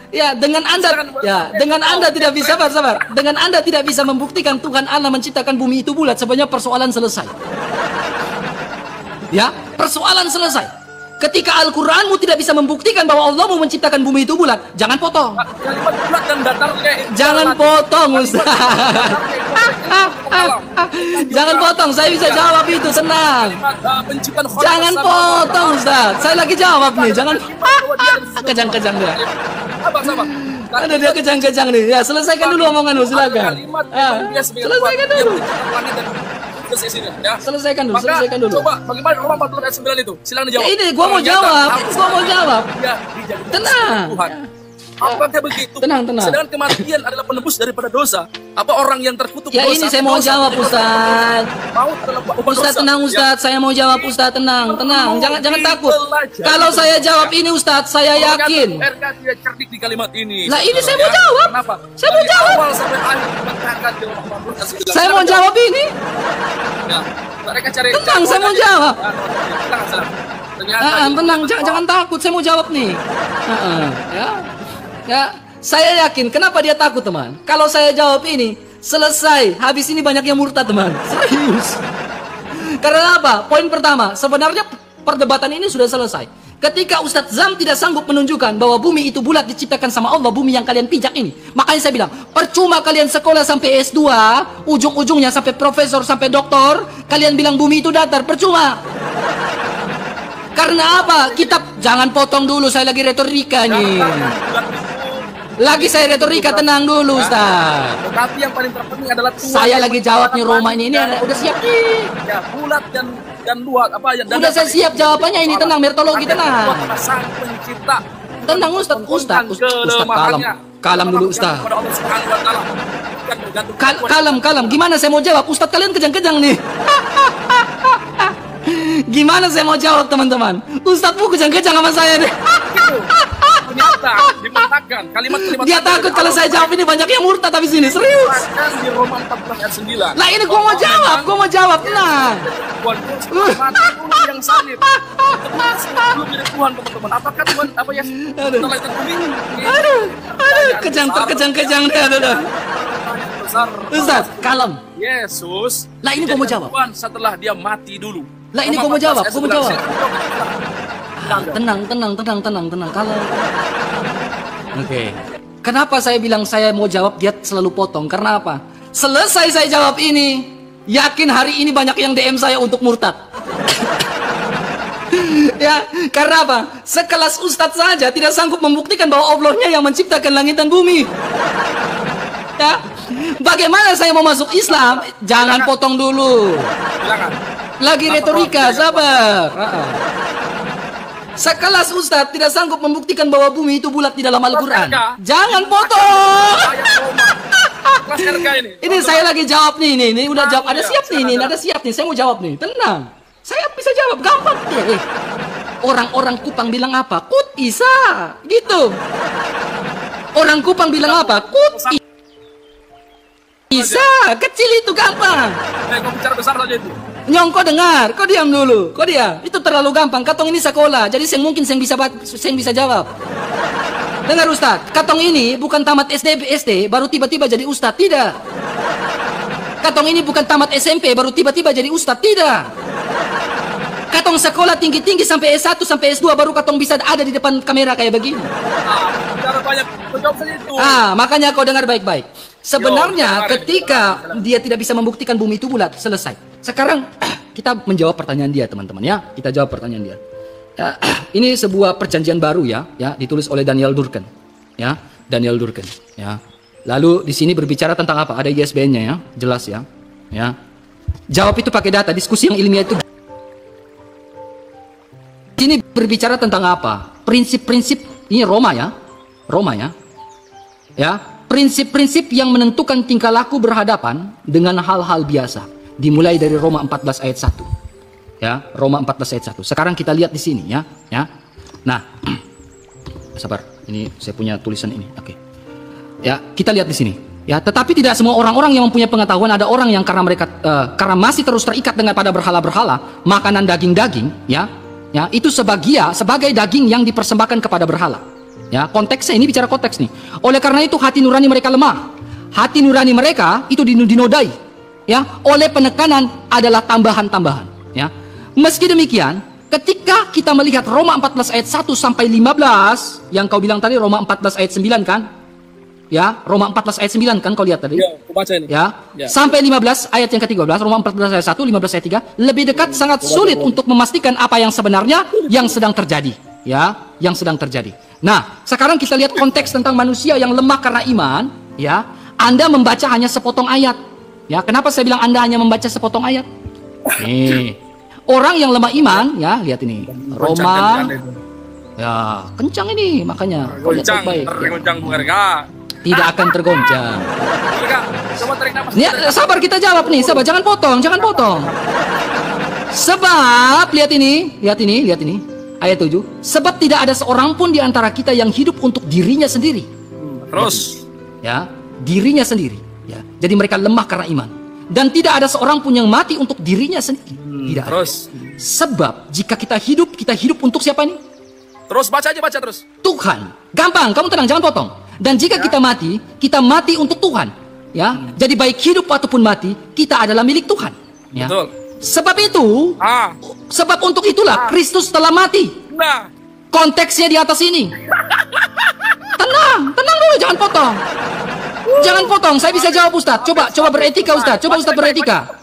Ya, dengan Anda tidak bisa sabar. Dengan Anda tidak bisa membuktikan Tuhan Allah menciptakan bumi itu bulat, sebenarnya persoalan selesai. Ya, persoalan selesai. Ketika Al-Qur'anmu tidak bisa membuktikan bahwa Allah mau menciptakan bumi itu bulat, jangan potong. kalimat bulat dan datar kayak Jangan potong, Ustaz. Jangan potong, saya bisa jawab itu, senang. penciptaan khaliq Jangan sama- potong, Ustaz. Saya lagi jawab nih, jangan kejang-kejang dia. Sabar. Ada dia kejang-kejang nih. Ya, selesaikan dulu omonganmu, silakan. Kalimat dia sebagai Selesaikan Tuhan, dia dulu. menciptakan langit dan terus isinya, ya. Selesaikan dulu, Maka, selesaikan dulu. coba bagaimana Roma 14 ayat 9 itu? Silakan dijawab. Ya, ini gua mau Ternyata jawab, harus gua mau jawab. dia dijadikan Tenang. Tuhan. Apakah begitu? Tenang. Sedangkan kematian adalah penebus daripada dosa. Apa orang yang terkutuk Ya, dosa? ini saya mau dosa jawab, menjadi Ustaz. Maut adalah upah Ustaz, dosa. tenang, Ya. Ustaz. Saya mau jawab, Ustaz. Tenang. Jangan takut. Belajar. Kalau saya jawab ini, Ustaz, saya yakin. RK tidak cerdik di kalimat ini. Lah, ini saya mau Ya. jawab. Kenapa? Saya mau Dari jawab. awal sampai akhir dikatakan di Roma 14 ayat 9. Saya mau jawab ini. Ya. Mereka cari Tenang, saya mau aja. jawab. Silakan. Ternyata Tenang, jangan takut. Saya mau jawab nih. Ya. Saya yakin. Kenapa dia takut, teman? Kalau saya jawab ini, selesai. Habis ini banyak yang murtad, teman. Serius. Karena apa? Poin pertama, sebenarnya perdebatan ini sudah selesai. Ketika Ustadz Zam tidak sanggup menunjukkan bahwa bumi itu bulat diciptakan sama Allah, bumi yang kalian pijak ini. Makanya saya bilang, percuma kalian sekolah sampai S2, ujung-ujungnya sampai profesor, sampai doktor, kalian bilang bumi itu datar, percuma. Karena apa? Kitab, jangan potong dulu, saya lagi retorika nih. Lagi saya retorika, tenang dulu, Ustaz. Tetapi yang paling terpenting adalah Tuhan Saya yang lagi jawab nih menciptakan Roma ini langit udah siap nih. ya, bulat dan luas apa ya? Udah saya siap jawabannya ini, tenang, mertologi, tenang. Sang pencipta. Tenang, Ustaz kalem dulu, Ustaz. Kepada Allah Subhanahu wa taala. Bukan bergantung Kalem. Gimana saya mau jawab? Ustaz kalian kejang-kejang nih. Gimana saya mau jawab, teman-teman? Ustaz pun kejang-kejang sama saya nih. ternyata dimentahkan kalimat-kalimat Dia takut kalau saya jawab ini banyak yang murtad habis ini, serius. bahkan di Roma 14 ayat 9. Lah ini gua mau jawab, tenang. Tuhan Yesus mati Tuhan yang salib. Sebelum jadi Tuhan, teman-teman. Apakah Tuhan apa ya? Setelah itu bumi. Aduh, kejang-kejang deh, aduh. Besar. Ustaz, kalem. Yesus. Lah, ini gua mau jawab. Tuhan setelah dia mati dulu. Lah, ini Roma gua mau jawab, 14 ayat gua mau jawab. 11. Tenang, kalem. Oke. Kenapa saya bilang saya mau jawab, dia selalu potong? Karena apa? Selesai saya jawab ini, yakin hari ini banyak yang DM saya untuk murtad. Ya, karena apa? Sekelas ustadz saja tidak sanggup membuktikan bahwa Allahnya yang menciptakan langit dan bumi. Ya, bagaimana saya mau masuk Islam? Jangan potong dulu. Silakan. Lagi retorika, sabar. Sekelas ustadz tidak sanggup membuktikan bahwa bumi itu bulat di dalam Al-Quran. Jangan potong. Ayat Roma. Kelas RK ini. Ini saya lagi jawab nih, ini udah jawab. Ada siap nih, ada siap nih. Saya mau jawab nih, tenang. Saya bisa jawab, gampang. Orang-orang Kupang bilang apa? Kut Isa, gitu. Orang Kupang bilang apa? Kut Isa, kecil itu gampang. Kau bicara besar saja itu. Nyong, kau dengar, kau diam dulu, kau diam. Itu terlalu gampang. Katong ini sekolah, jadi saya mungkin saya bisa jawab. Dengar Ustaz, Katong ini bukan tamat SD baru tiba-tiba jadi Ustaz, tidak. Katong ini bukan tamat SMP baru tiba-tiba jadi Ustaz, tidak. Katong sekolah tinggi-tinggi sampai S1 sampai S2 baru Katong bisa ada di depan kamera kayak begini. Bicara banyak, jawab saja itu. Makanya kau dengar baik-baik. Sebenarnya ketika dia tidak bisa membuktikan bumi itu bulat, selesai. Sekarang kita menjawab pertanyaan dia, teman-teman ya. Kita jawab pertanyaan dia. Ini sebuah perjanjian baru ya, ditulis oleh Daniel Durkheim. Ya, Daniel Durkheim, ya. Lalu di sini berbicara tentang apa? Ada ISBN-nya ya, jelas ya. Ya. Jawab itu pakai data, diskusi yang ilmiah itu. Di sini berbicara tentang apa? Prinsip-prinsip ini Roma ya. Ya. prinsip-prinsip yang menentukan tingkah laku berhadapan dengan hal-hal biasa. Dimulai dari Roma 14 ayat 1. Ya, Roma 14 ayat 1. Sekarang kita lihat di sini ya. Nah, sabar. Ini saya punya tulisan ini. Oke. Ya, kita lihat di sini. Ya, tetapi tidak semua orang-orang yang mempunyai pengetahuan. Ada orang yang karena mereka karena masih terus terikat dengan pada berhala-berhala, makanan daging-daging, ya, itu sebagai daging yang dipersembahkan kepada berhala. Ya, konteksnya ini bicara konteks nih. Oleh karena itu hati nurani mereka lemah. Hati nurani mereka itu dinodai. Ya, oleh penekanan adalah tambahan-tambahan. Ya, meski demikian, ketika kita melihat Roma 14 ayat 1 sampai 15, yang kau bilang tadi Roma 14 ayat 9 kan? Ya, Roma 14 ayat 9 kan kau lihat tadi? Ya, aku baca ini. Ya, sampai 15 ayat yang ke-13, Roma 14 ayat 1, 15 ayat 3, lebih dekat sangat sulit untuk memastikan apa yang sebenarnya yang sedang terjadi. Ya, yang sedang terjadi. Nah, sekarang kita lihat konteks tentang manusia yang lemah karena iman. Ya, Anda membaca hanya sepotong ayat. Ya, kenapa saya bilang Anda hanya membaca sepotong ayat? Nih, orang yang lemah iman, ya, lihat ini. Roma, ya, kencang ini, makanya. Goncang, baik. tergoncang Bu RK. Tidak akan tergoncang. RK, coba tarik nafas. Ya, sabar kita jawab nih, sabar, jangan potong, jangan potong. Sebab, lihat ini. Ayat 7. Sebab tidak ada seorang pun di antara kita yang hidup untuk dirinya sendiri. Terus. Ya, dirinya sendiri. Ya, jadi mereka lemah karena iman. Dan tidak ada seorang pun yang mati untuk dirinya sendiri. Tidak ada. Terus. Sebab jika kita hidup untuk siapa nih? Terus baca terus. Tuhan. Gampang, kamu tenang, jangan potong. Dan jika kita mati untuk Tuhan. Ya, jadi baik hidup ataupun mati, kita adalah milik Tuhan. Ya. Betul. Sebab itu, sebab untuk itulah Kristus telah mati. Nah, Konteksnya di atas ini. Tenang dulu, jangan potong. Jangan potong, saya bisa jawab Ustadz. Coba beretika Ustadz, coba Ustadz beretika.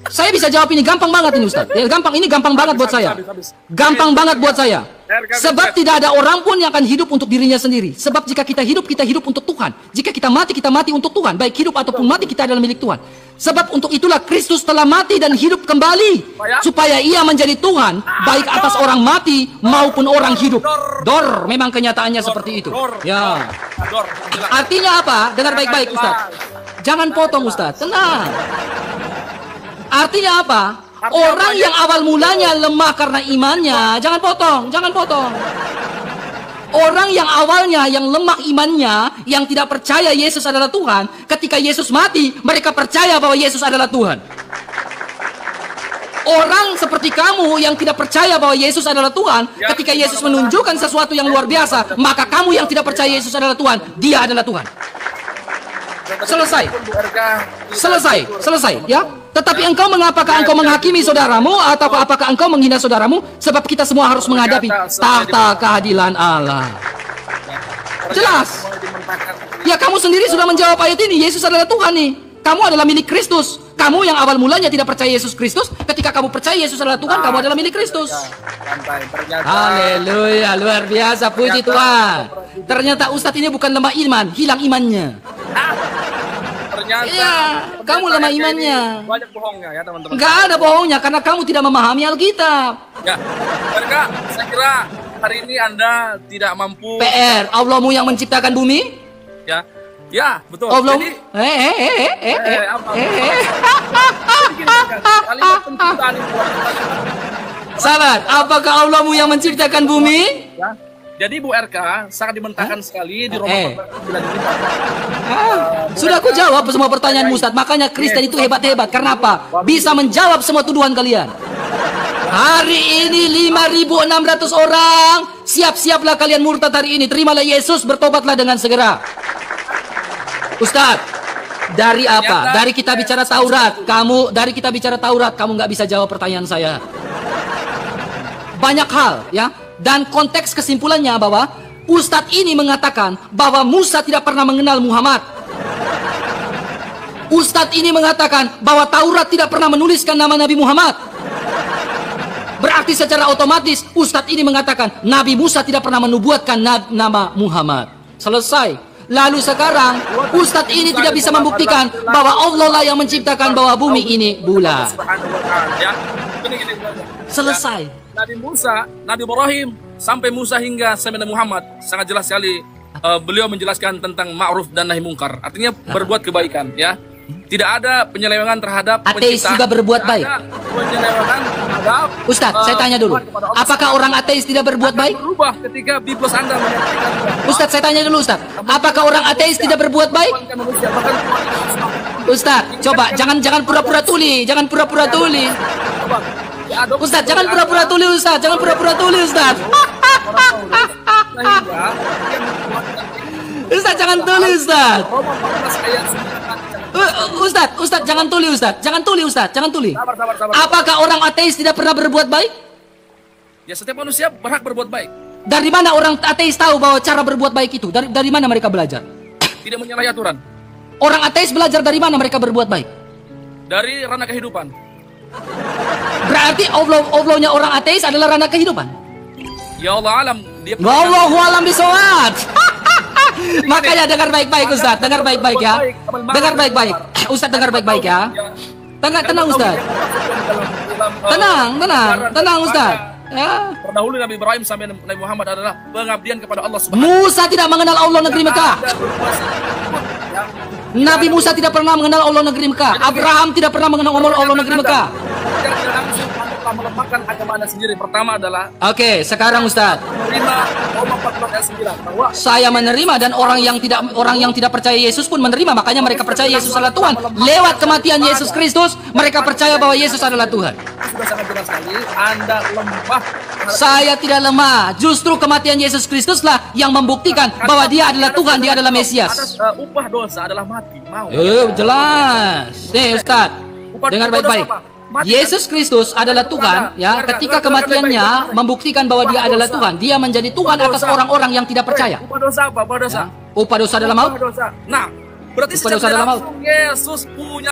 Saya bisa jawab ini, gampang banget ini Ustadz. Ya, ini gampang banget buat saya. Gampang banget buat saya. Sebab tidak ada orang pun yang akan hidup untuk dirinya sendiri. Sebab jika kita hidup untuk Tuhan. Jika kita mati untuk Tuhan. Baik hidup ataupun mati, kita adalah milik Tuhan. Sebab untuk itulah Kristus telah mati dan hidup kembali. Supaya ia menjadi Tuhan, baik atas orang mati maupun orang hidup. Dor, memang kenyataannya seperti itu. Ya. Artinya apa? Dengar baik-baik Ustadz. Jangan potong Ustadz, tenang. Artinya apa? Orang yang awal mulanya lemah karena imannya, jangan potong. Orang yang awalnya yang lemah imannya, yang tidak percaya Yesus adalah Tuhan, ketika Yesus mati, mereka percaya bahwa Yesus adalah Tuhan. Orang seperti kamu yang tidak percaya bahwa Yesus adalah Tuhan, ketika Yesus menunjukkan sesuatu yang luar biasa, maka kamu yang tidak percaya Yesus adalah Tuhan, Dia adalah Tuhan. Selesai, ya. Tetapi apakah engkau menghakimi saudaramu atau apakah engkau menghina saudaramu? Sebab kita semua harus menghadapi tahta keadilan Allah. Jelas. Ya, kamu sendiri sudah menjawab ayat ini. Yesus adalah Tuhan nih. Kamu adalah milik Kristus. Kamu yang awal mulanya tidak percaya Yesus Kristus, ketika kamu percaya Yesus adalah Tuhan, kamu adalah milik Kristus. Haleluya, luar biasa, puji Tuhan. Ternyata Ustadz ini bukan lemah iman, hilang imannya. Ternyata iya, kamu lemah imannya. Banyak bohongnya ya teman-teman. Enggak ada bohongnya karena kamu tidak memahami Alkitab. Ya, mereka saya kira hari ini Anda tidak mampu. PR, Allahmu yang menciptakan bumi. Ya, betul. Allahmu. Jadi, kalimat penciptaan itu. Sabar, apakah Allahmu yang menciptakan bumi? Ya. Jadi Bu RK sangat dimentahkan sekali di Roma 14 ini. Sudah aku jawab semua pertanyaan Ustadz. Makanya Kristen itu hebat-hebat. Karena apa? Bisa menjawab semua tuduhan kalian. Hari ini 5.600 orang. Siap-siaplah kalian murtad hari ini. Terimalah Yesus, bertobatlah dengan segera. Ustadz, dari apa? Dari kita bicara Taurat. Dari kita bicara Taurat, kamu nggak bisa jawab pertanyaan saya. Banyak hal, ya. Dan konteks kesimpulannya bahwa Ustadz ini mengatakan bahwa Musa tidak pernah mengenal Muhammad. Ustadz ini mengatakan bahwa Taurat tidak pernah menuliskan nama Nabi Muhammad. Berarti secara otomatis Ustadz ini mengatakan Nabi Musa tidak pernah menubuatkan nama Muhammad. Selesai. Lalu sekarang Ustadz ini tidak bisa membuktikan bahwa Allah lah yang menciptakan bahwa bumi ini bulat. Selesai. Nabi Musa, Nabi Ibrahim, sampai Musa hingga sampai Muhammad sangat jelas sekali beliau menjelaskan tentang ma'ruf dan nahi mungkar. Artinya berbuat kebaikan, ya. Tidak ada penyelewengan terhadap Ateis penciptaan. juga berbuat Tidak baik. ada penyelewengan terhadap Ustadz, saya tanya dulu. Tuhan kepada Allah. Apakah orang ateis tidak berbuat baik? Berubah ketika biblos Anda menyatakan Ustadz, saya tanya dulu Ustadz. Apakah orang ateis tidak berbuat baik? Tuhan manusia, bahkan Tuhan itu sama. Ustadz, coba jangan pura-pura tuli, jangan pura-pura tuli. Coba, diadopsi Ustadz, jangan oleh pura-pura Anda. tuli Ustadz, jangan pura-pura tuli Ustadz. Sehingga dia membuat Ustadz, jangan tuli Ustadz. Roma 14 ayat 9 Ustadz, jangan tuli Ustadz, jangan tuli Ustadz, jangan tuli. Sabar. Apakah orang ateis tidak pernah berbuat baik? Ya, setiap manusia berhak berbuat baik. Dari mana orang ateis tahu bahwa cara berbuat baik itu? Dari mana mereka belajar? Tidak menyalahi aturan. Orang ateis belajar dari mana mereka berbuat baik? Dari ranah kehidupan. Berarti Allahnya orang ateis adalah ranah kehidupan. Ya Allah alam. Dia Wallahu alam bisawab. Makanya dengar baik-baik Ustaz, dengar baik-baik ya. Dengar baik-baik. Ustaz dengar baik-baik ya. Tenang Ustaz. Tenang Ustaz. Ya. Terdahulu Nabi Ibrahim sampai Nabi Muhammad adalah pengabdian kepada Allah Subhanahu Musa tidak mengenal Allah negeri Mekah. Nabi Musa tidak pernah mengenal Allah negeri Mekah. Abraham tidak pernah mengenal Allah negeri Mekah. langsung Anda telah melemahkan agama Anda sendiri. Pertama adalah Oke, sekarang Ustaz, menerima Roma 14 ayat 9 bahwa saya menerima dan orang yang tidak percaya Yesus pun menerima. Makanya mereka percaya Yesus adalah Tuhan. Lewat kematian Yesus Kristus, mereka percaya bahwa Yesus adalah Tuhan. sudah sangat jelas sekali Anda lemah. Saya tidak lemah. Justru kematian Yesus Kristuslah yang membuktikan bahwa dia adalah Tuhan, dia adalah Mesias. Upah dosa adalah mati. Mau. Jelas. Nih Ustaz, dengar baik-baik. Yesus Kristus adalah Tuhan, ya. Ketika kematiannya membuktikan bahwa dia adalah Tuhan, dia menjadi Tuhan atas orang-orang yang tidak percaya. Upah dosa apa? Upah dosa. Upah dosa adalah maut. Upah dosa. Nah, berarti Upah dosa secara adalah maut. langsung Yesus punya